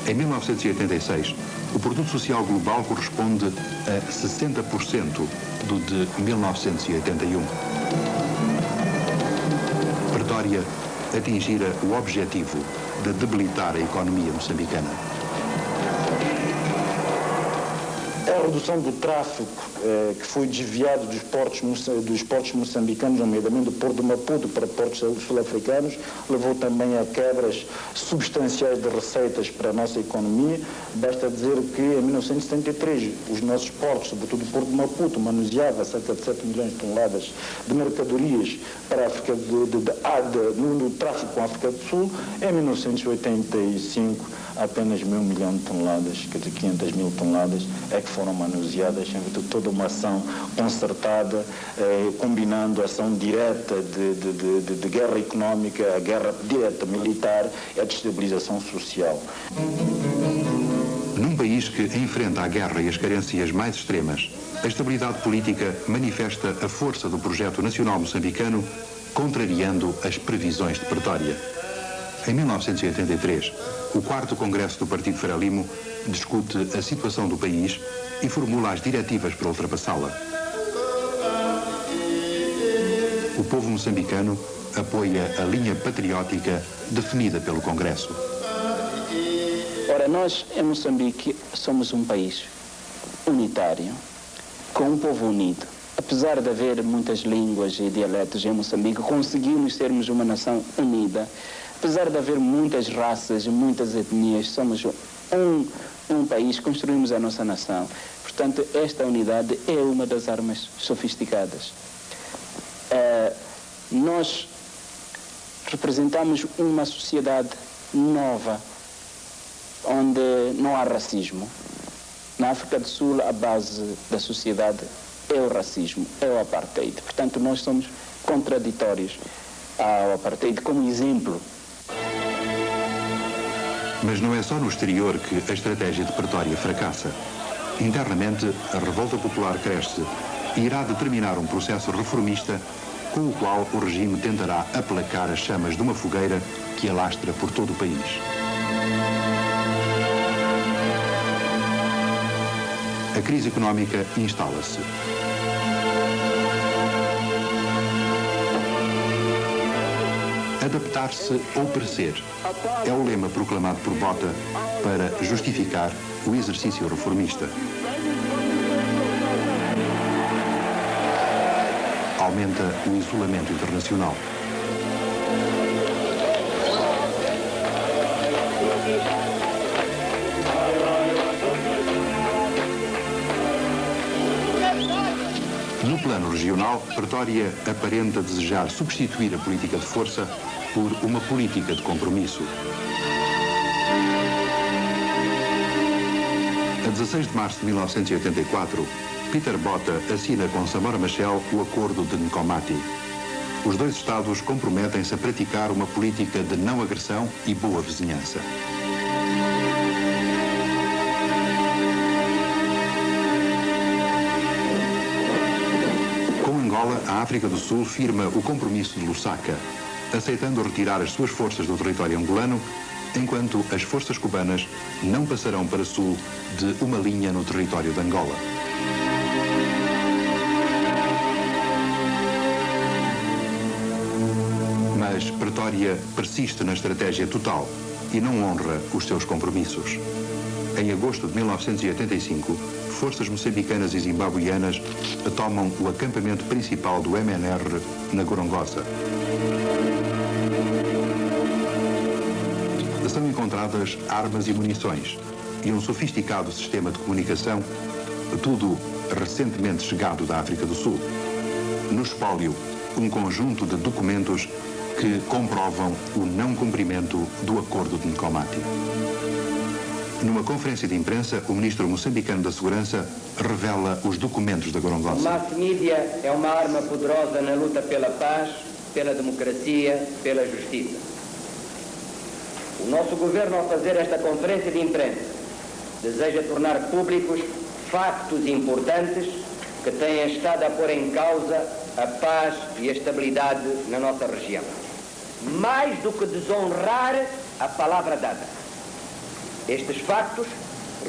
Em 1986, o produto social global corresponde a 60% do de 1981. Pretória atingira o objetivo de debilitar a economia moçambicana. A redução do tráfico que foi desviado dos portos moçambicanos, nomeadamente do Porto de Maputo para portos sul-africanos, levou também a quebras substanciais de receitas para a nossa economia. Basta dizer que em 1973 os nossos portos, sobretudo o Porto de Maputo, manuseava cerca de 7 milhões de toneladas de mercadorias para a África no tráfico com a África do Sul. Em 1985 apenas 1 milhão de toneladas, quer dizer 500 mil toneladas, é que foram manuseadas em virtude de toda uma ação concertada, combinando a ação direta de guerra económica, a guerra direta militar e a destabilização social. Num país que enfrenta a guerra e as carências mais extremas, a estabilidade política manifesta a força do projeto nacional moçambicano, contrariando as previsões de Pretória. Em 1983, o 4º Congresso do Partido Frelimo discute a situação do país e formula as diretivas para ultrapassá-la. O povo moçambicano apoia a linha patriótica definida pelo Congresso. Ora, Ora, nós em Moçambique somos um país unitário, com um povo unido. Apesar de haver muitas línguas e dialetos em Moçambique, conseguimos sermos uma nação unida. Apesar de haver muitas raças e muitas etnias, somos um país, construímos a nossa nação. Portanto, esta unidade é uma das armas sofisticadas. Nós representamos uma sociedade nova, onde não há racismo. Na África do Sul, a base da sociedade é o racismo, é o apartheid. Portanto, nós somos contraditórios ao apartheid como exemplo. Mas não é só no exterior que a estratégia de Pretória fracassa. Internamente, a revolta popular cresce e irá determinar um processo reformista com o qual o regime tentará aplacar as chamas de uma fogueira que alastra por todo o país. A crise económica instala-se. Adaptar-se ou perecer é o lema proclamado por Botha para justificar o exercício reformista. Aumenta o isolamento internacional. No plano regional, Pretória aparenta desejar substituir a política de força por uma política de compromisso. A 16 de março de 1984, Peter Botha assina com Samora Machel o Acordo de Nkomati. Os dois Estados comprometem-se a praticar uma política de não agressão e boa vizinhança. A África do Sul firma o compromisso de Lusaka, aceitando retirar as suas forças do território angolano, enquanto as forças cubanas não passarão para sul de uma linha no território de Angola. Mas Pretória persiste na estratégia total e não honra os seus compromissos. Em agosto de 1985, forças moçambicanas e zimbabuianas tomam o acampamento principal do MNR na Gorongosa. São encontradas armas e munições e um sofisticado sistema de comunicação, tudo recentemente chegado da África do Sul. No espólio, um conjunto de documentos que comprovam o não cumprimento do Acordo de Nkomati. Numa conferência de imprensa, o ministro moçambicano da Segurança revela os documentos da Gorongosa. O mass media é uma arma poderosa na luta pela paz, pela democracia, pela justiça. O nosso governo, ao fazer esta conferência de imprensa, deseja tornar públicos factos importantes que têm estado a pôr em causa a paz e a estabilidade na nossa região. Mais do que desonrar a palavra dada. Estes factos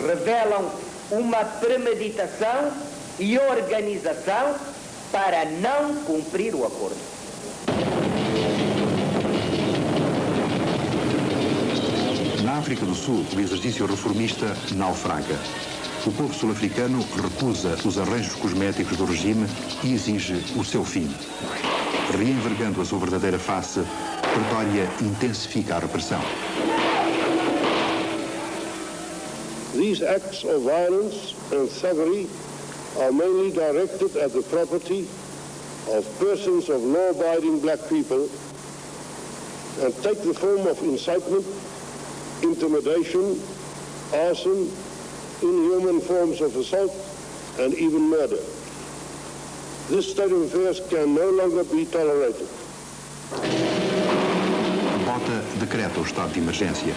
revelam uma premeditação e organização para não cumprir o acordo. Na África do Sul, o exercício reformista naufraga. O povo sul-africano recusa os arranjos cosméticos do regime e exige o seu fim. Reenvergando a sua verdadeira face, Pretória intensifica a repressão. These acts of violence and thuggery are mainly directed at the property of persons of law-abiding black people and take the form of incitement, intimidation, arson, inhuman forms of assault, and even murder. This state of affairs can no longer be tolerated. Botha decreta o estado de emergência.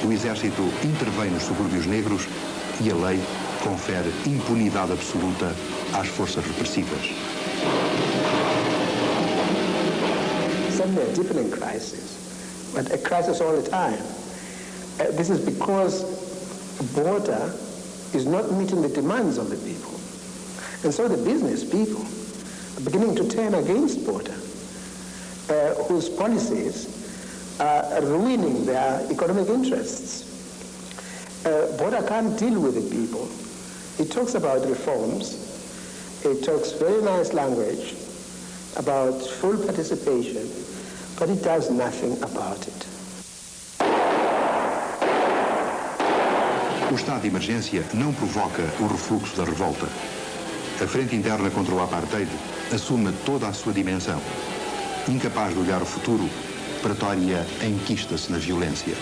O exército intervém nos subúrbios negros e a lei confere impunidade absoluta às forças repressivas. Some are different crises, but a crisis all the time. This is because Botha is not meeting the demands of the people. And so the business people are beginning to turn against Botha, whose policies are ruining their economic interests. Botha can't deal with the people. It talks about reforms. It talks very nice language about full participation, but it does nothing about it. O estado de emergência não provoca o refluxo da revolta. A frente interna contra o apartheid assume toda a sua dimensão. Incapaz de olhar o futuro, Pretória enquista-se na violência.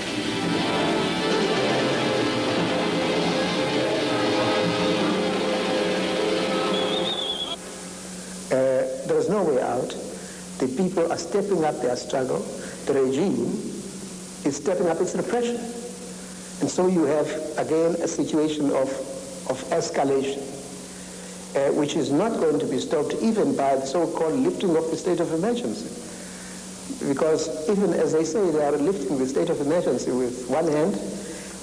There's no way out. The people are stepping up their struggle. The regime is stepping up its repression. And so you have, again, a situation of escalation, which is not going to be stopped even by the so-called lifting of the state of emergency. Because even as they say they are lifting the state of emergency with one hand,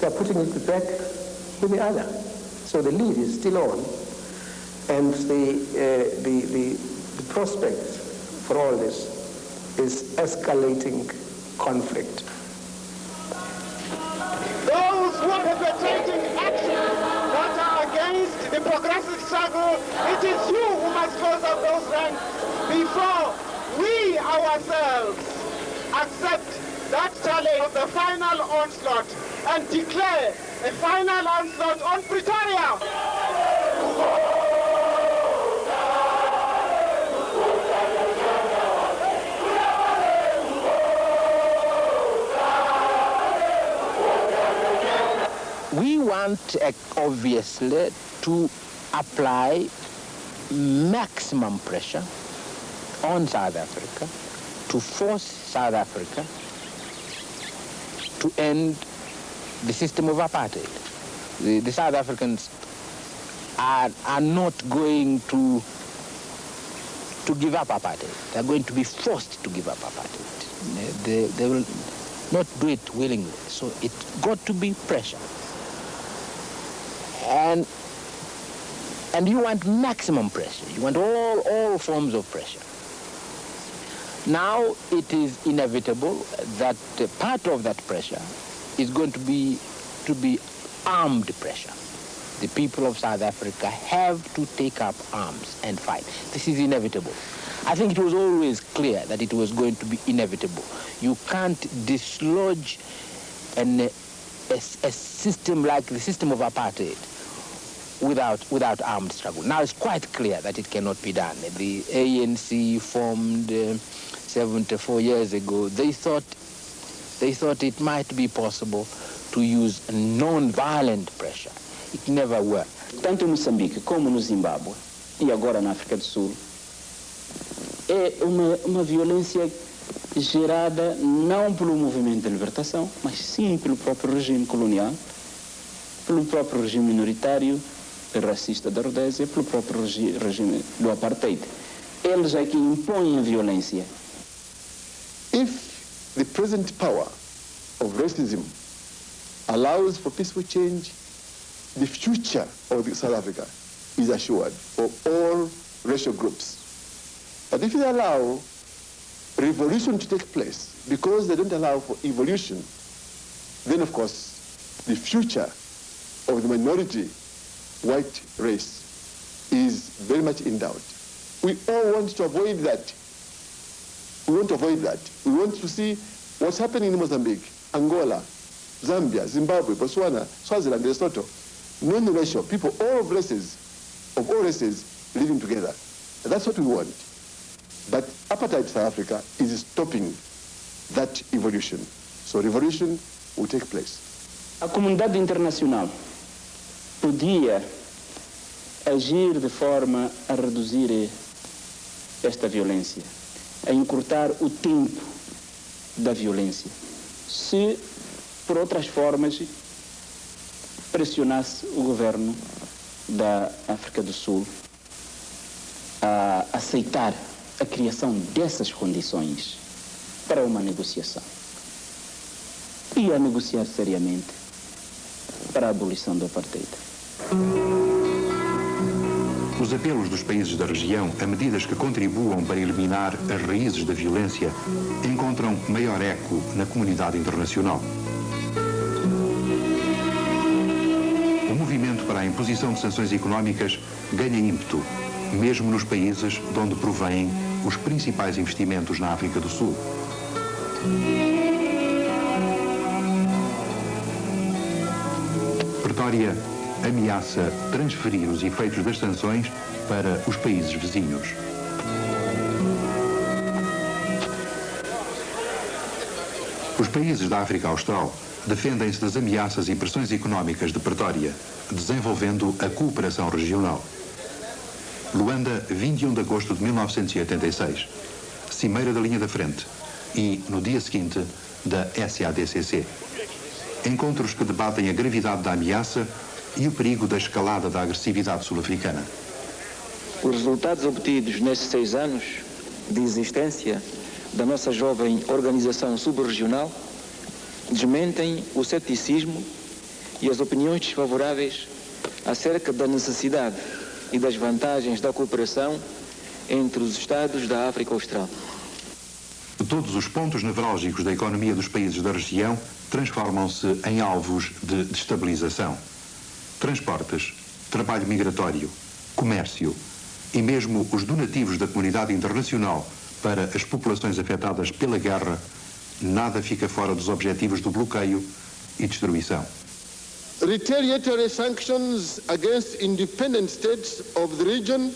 they are putting it back with the other. So the lead is still on. And the prospect for all this is escalating conflict. Those who are perpetrating actions that are against the progressive struggle, it is you who must close up those ranks before we ourselves accept that challenge of the final onslaught and declare a final onslaught on Pretoria. We want, obviously, to apply maximum pressure on South Africa to force South Africa to end the system of apartheid. The South Africans are not going to give up apartheid. They're going to be forced to give up apartheid. They will not do it willingly. So it's got to be pressure. And you want maximum pressure. You want all forms of pressure. Now it is inevitable that part of that pressure is going to be armed pressure. The people of South Africa have to take up arms and fight. This is inevitable. I think it was always clear that it was going to be inevitable. You can't dislodge a system like the system of apartheid without armed struggle. Now it's quite clear that it cannot be done. The ANC formed 74 years ago. They thought it might be possible to use non-violent pressure. It never worked. Tanto em Moçambique como no Zimbábue e agora na África do Sul, é uma violência gerada não pelo movimento de libertação, mas sim pelo próprio regime colonial, pelo próprio regime minoritário racista da Rodésia, pelo próprio regime do apartheid. Eles é que impõem a violência. If the present power of racism allows for peaceful change, the future of South Africa is assured for all racial groups. But if they allow revolution to take place because they don't allow for evolution, then of course the future of the minority white race is very much in doubt. We all want to avoid that. We want to avoid that. We want to see what's happening in Mozambique, Angola, Zambia, Zimbabwe, Botswana, Swaziland, Lesotho. Non-racial people, all races, of all races, living together. And that's what we want. But apartheid South Africa is stopping that evolution. So revolution will take place. A comunidade internacional podia agir de forma a reduzir esta violência, a encurtar o tempo da violência, se por outras formas pressionasse o governo da África do Sul a aceitar a criação dessas condições para uma negociação e a negociar seriamente para a abolição do apartheid. Os apelos dos países da região a medidas que contribuam para eliminar as raízes da violência encontram maior eco na comunidade internacional. imposição de sanções económicas ganha ímpeto, mesmo nos países de onde provêm os principais investimentos na África do Sul. Pretória ameaça transferir os efeitos das sanções para os países vizinhos. Os países da África Austral defendem-se das ameaças e pressões económicas de Pretória, desenvolvendo a cooperação regional. Luanda, 21 de agosto de 1986. Cimeira da linha da frente e, no dia seguinte, da SADCC. Encontros que debatem a gravidade da ameaça e o perigo da escalada da agressividade sul-africana. Os resultados obtidos nestes 6 anos de existência da nossa jovem organização sub-regional desmentem o ceticismo e as opiniões desfavoráveis acerca da necessidade e das vantagens da cooperação entre os Estados da África Austral. Todos os pontos nevrálgicos da economia dos países da região transformam-se em alvos de destabilização. Transportes, trabalho migratório, comércio e mesmo os donativos da comunidade internacional para as populações afetadas pela guerra, nada fica fora dos objetivos do bloqueio e destruição. Retaliatory sanctions against independent states of the region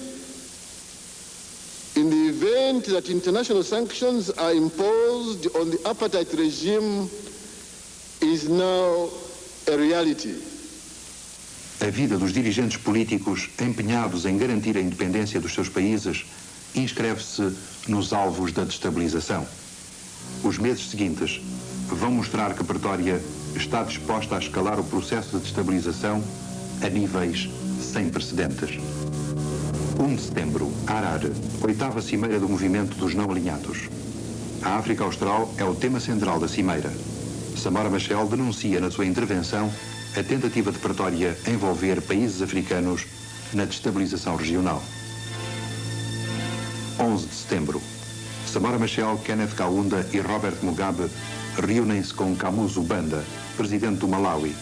in the event that international sanctions are imposed on the apartheid regime is now a reality. A vida dos dirigentes políticos empenhados em garantir a independência dos seus países inscreve-se nos alvos da destabilização. Os meses seguintes vão mostrar que Pretória está disposta a escalar o processo de destabilização a níveis sem precedentes. 1 de setembro, Harare, 8ª Cimeira do Movimento dos Não Alinhados. A África Austral é o tema central da Cimeira. Samora Machel denuncia na sua intervenção a tentativa de Pretória envolver países africanos na destabilização regional. 11 de setembro. Samora Machel, Kenneth Kaunda e Robert Mugabe reúnem-se com Kamuzu Banda, presidente do Malawi,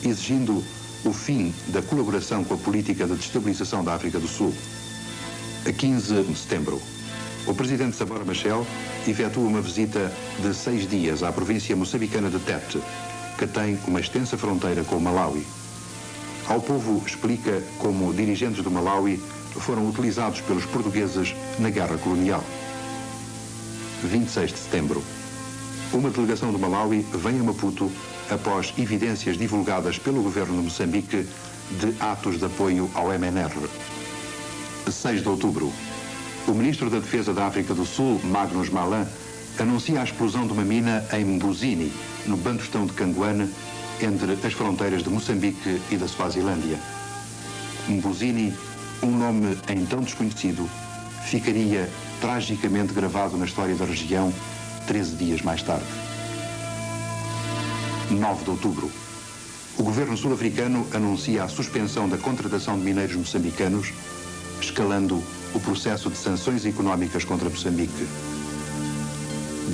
exigindo o fim da colaboração com a política de destabilização da África do Sul. A 15 de setembro, o presidente Samora Machel efetua uma visita de 6 dias à província moçambicana de Tete, que tem uma extensa fronteira com o Malawi. Ao povo explica como dirigentes do Malawi foram utilizados pelos portugueses na guerra colonial. 26 de setembro. Uma delegação do Malawi vem a Maputo após evidências divulgadas pelo governo de Moçambique de atos de apoio ao MNR. 6 de outubro. O ministro da Defesa da África do Sul, Magnus Malan, anuncia a explosão de uma mina em Mbuzini, no Bantustão de Canguane, entre as fronteiras de Moçambique e da Suazilândia. Mbuzini, um nome então desconhecido, ficaria tragicamente gravado na história da região 13 dias mais tarde. 9 de outubro. O governo sul-africano anuncia a suspensão da contratação de mineiros moçambicanos, escalando o processo de sanções económicas contra Moçambique.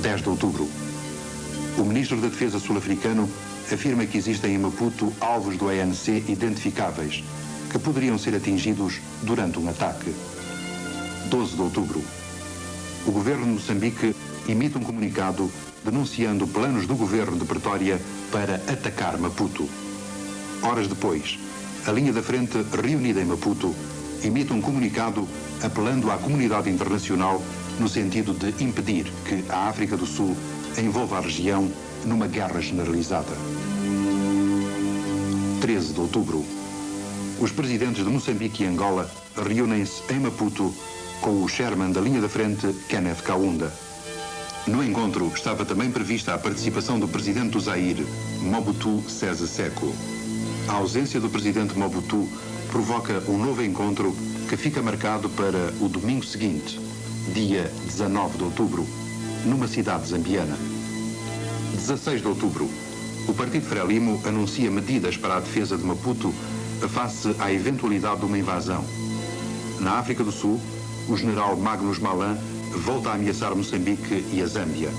10 de outubro. O ministro da Defesa sul-africano afirma que existem em Maputo alvos do ANC identificáveis, que poderiam ser atingidos durante um ataque. 12 de outubro. O governo de Moçambique emite um comunicado denunciando planos do governo de Pretória para atacar Maputo. Horas depois, a linha da frente reunida em Maputo emite um comunicado apelando à comunidade internacional no sentido de impedir que a África do Sul envolva a região numa guerra generalizada. 13 de outubro. Os presidentes de Moçambique e Angola reúnem-se em Maputo com o chairman da linha da frente, Kenneth Kaunda. No encontro estava também prevista a participação do presidente do Zaire, Mobutu Sese Seko. A ausência do presidente Mobutu provoca um novo encontro que fica marcado para o domingo seguinte, dia 19 de outubro, numa cidade zambiana. 16 de outubro, o Partido Frelimo anuncia medidas para a defesa de Maputo face à eventualidade de uma invasão. Na África do Sul, o general Magnus Malan volta a ameaçar Moçambique e a Zâmbia.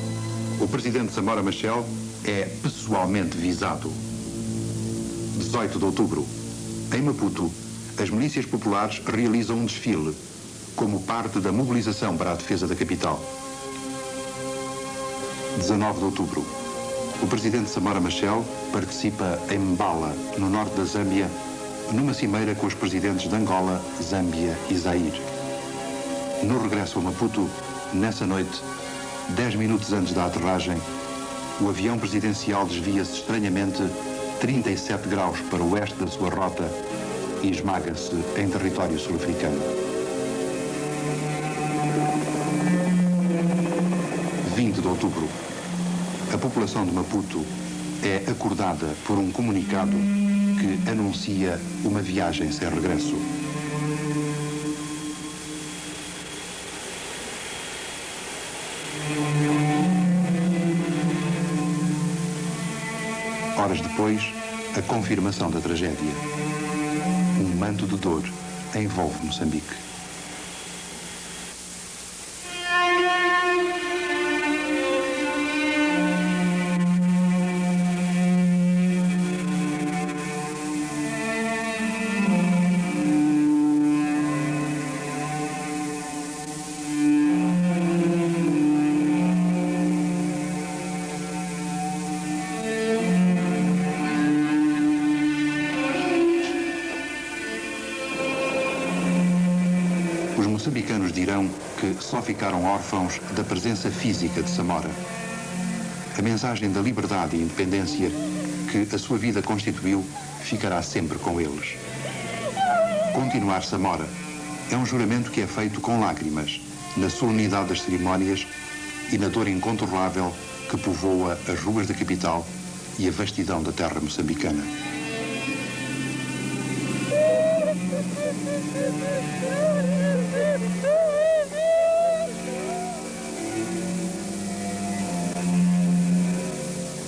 O presidente Samora Machel é pessoalmente visado. 18 de outubro. Em Maputo, as milícias populares realizam um desfile como parte da mobilização para a defesa da capital. 19 de outubro. O presidente Samora Machel participa em Mbala, no norte da Zâmbia, numa cimeira com os presidentes de Angola, Zâmbia e Zaire. No regresso a Maputo, nessa noite, 10 minutos antes da aterragem, o avião presidencial desvia-se estranhamente 37 graus para o oeste da sua rota e esmaga-se em território sul-africano. 20 de outubro. A população de Maputo é acordada por um comunicado que anuncia uma viagem sem regresso. Horas depois, a confirmação da tragédia. Um manto de dor envolve Moçambique. Os moçambicanos dirão que só ficaram órfãos da presença física de Samora. A mensagem da liberdade e independência que a sua vida constituiu ficará sempre com eles. Continuar Samora é um juramento que é feito com lágrimas, na solenidade das cerimónias e na dor incontrolável que povoa as ruas da capital e a vastidão da terra moçambicana.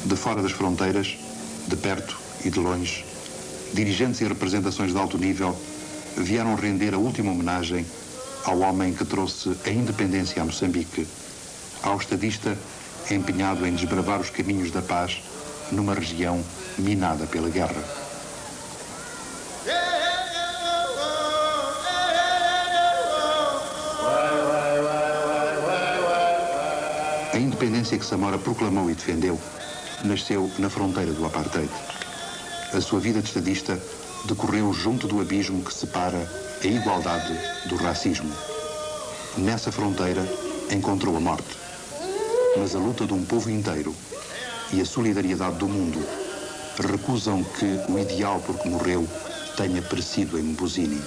De fora das fronteiras, de perto e de longe, dirigentes e representações de alto nível vieram render a última homenagem ao homem que trouxe a independência a Moçambique, ao estadista empenhado em desbravar os caminhos da paz numa região minada pela guerra. A independência que Samora proclamou e defendeu nasceu na fronteira do apartheid. A sua vida de estadista decorreu junto do abismo que separa a igualdade do racismo. Nessa fronteira encontrou a morte. Mas a luta de um povo inteiro e a solidariedade do mundo recusam que o ideal por que morreu tenha perecido em Mbuzini.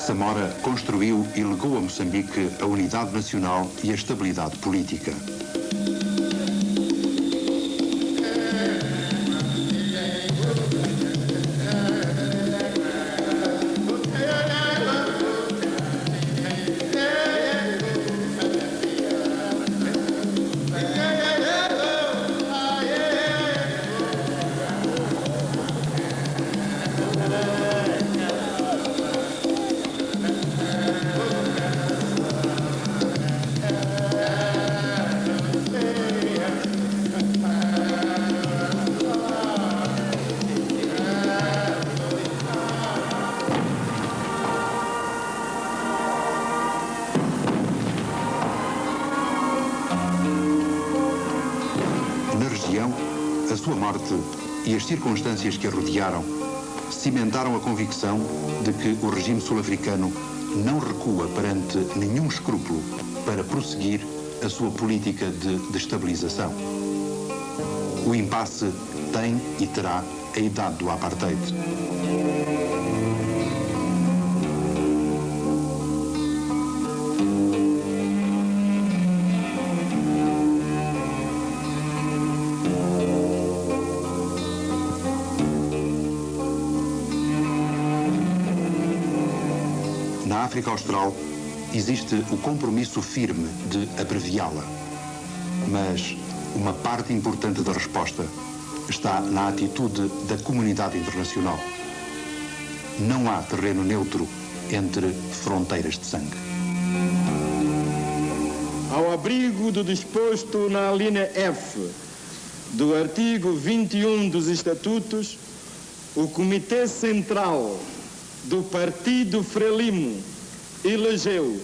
Samora construiu e legou a Moçambique a unidade nacional e a estabilidade política. A sua morte e as circunstâncias que a rodearam cimentaram a convicção de que o regime sul-africano não recua perante nenhum escrúpulo para prosseguir a sua política de destabilização. O impasse tem e terá a idade do apartheid. Na África Austral existe o compromisso firme de abreviá-la, mas uma parte importante da resposta está na atitude da comunidade internacional. Não há terreno neutro entre fronteiras de sangue. Ao abrigo do disposto na linha F do artigo 21 dos Estatutos, o Comitê Central do Partido Frelimo elegeu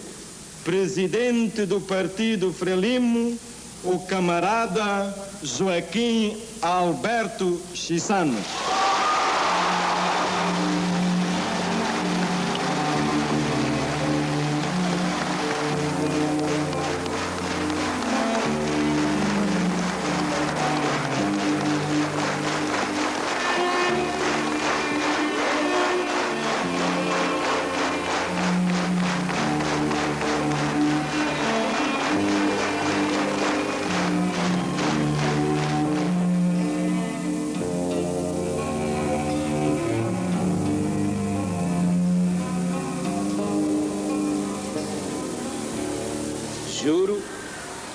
presidente do Partido Frelimo o camarada Joaquim Alberto Chissano. Juro,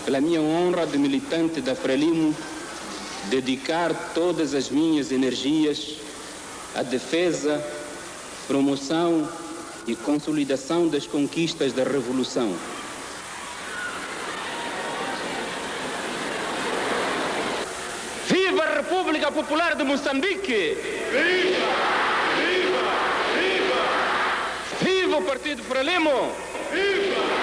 pela minha honra de militante da Frelimo, dedicar todas as minhas energias à defesa, promoção e consolidação das conquistas da Revolução. Viva a República Popular de Moçambique! Viva! Viva! Viva! Viva o Partido Frelimo! Viva!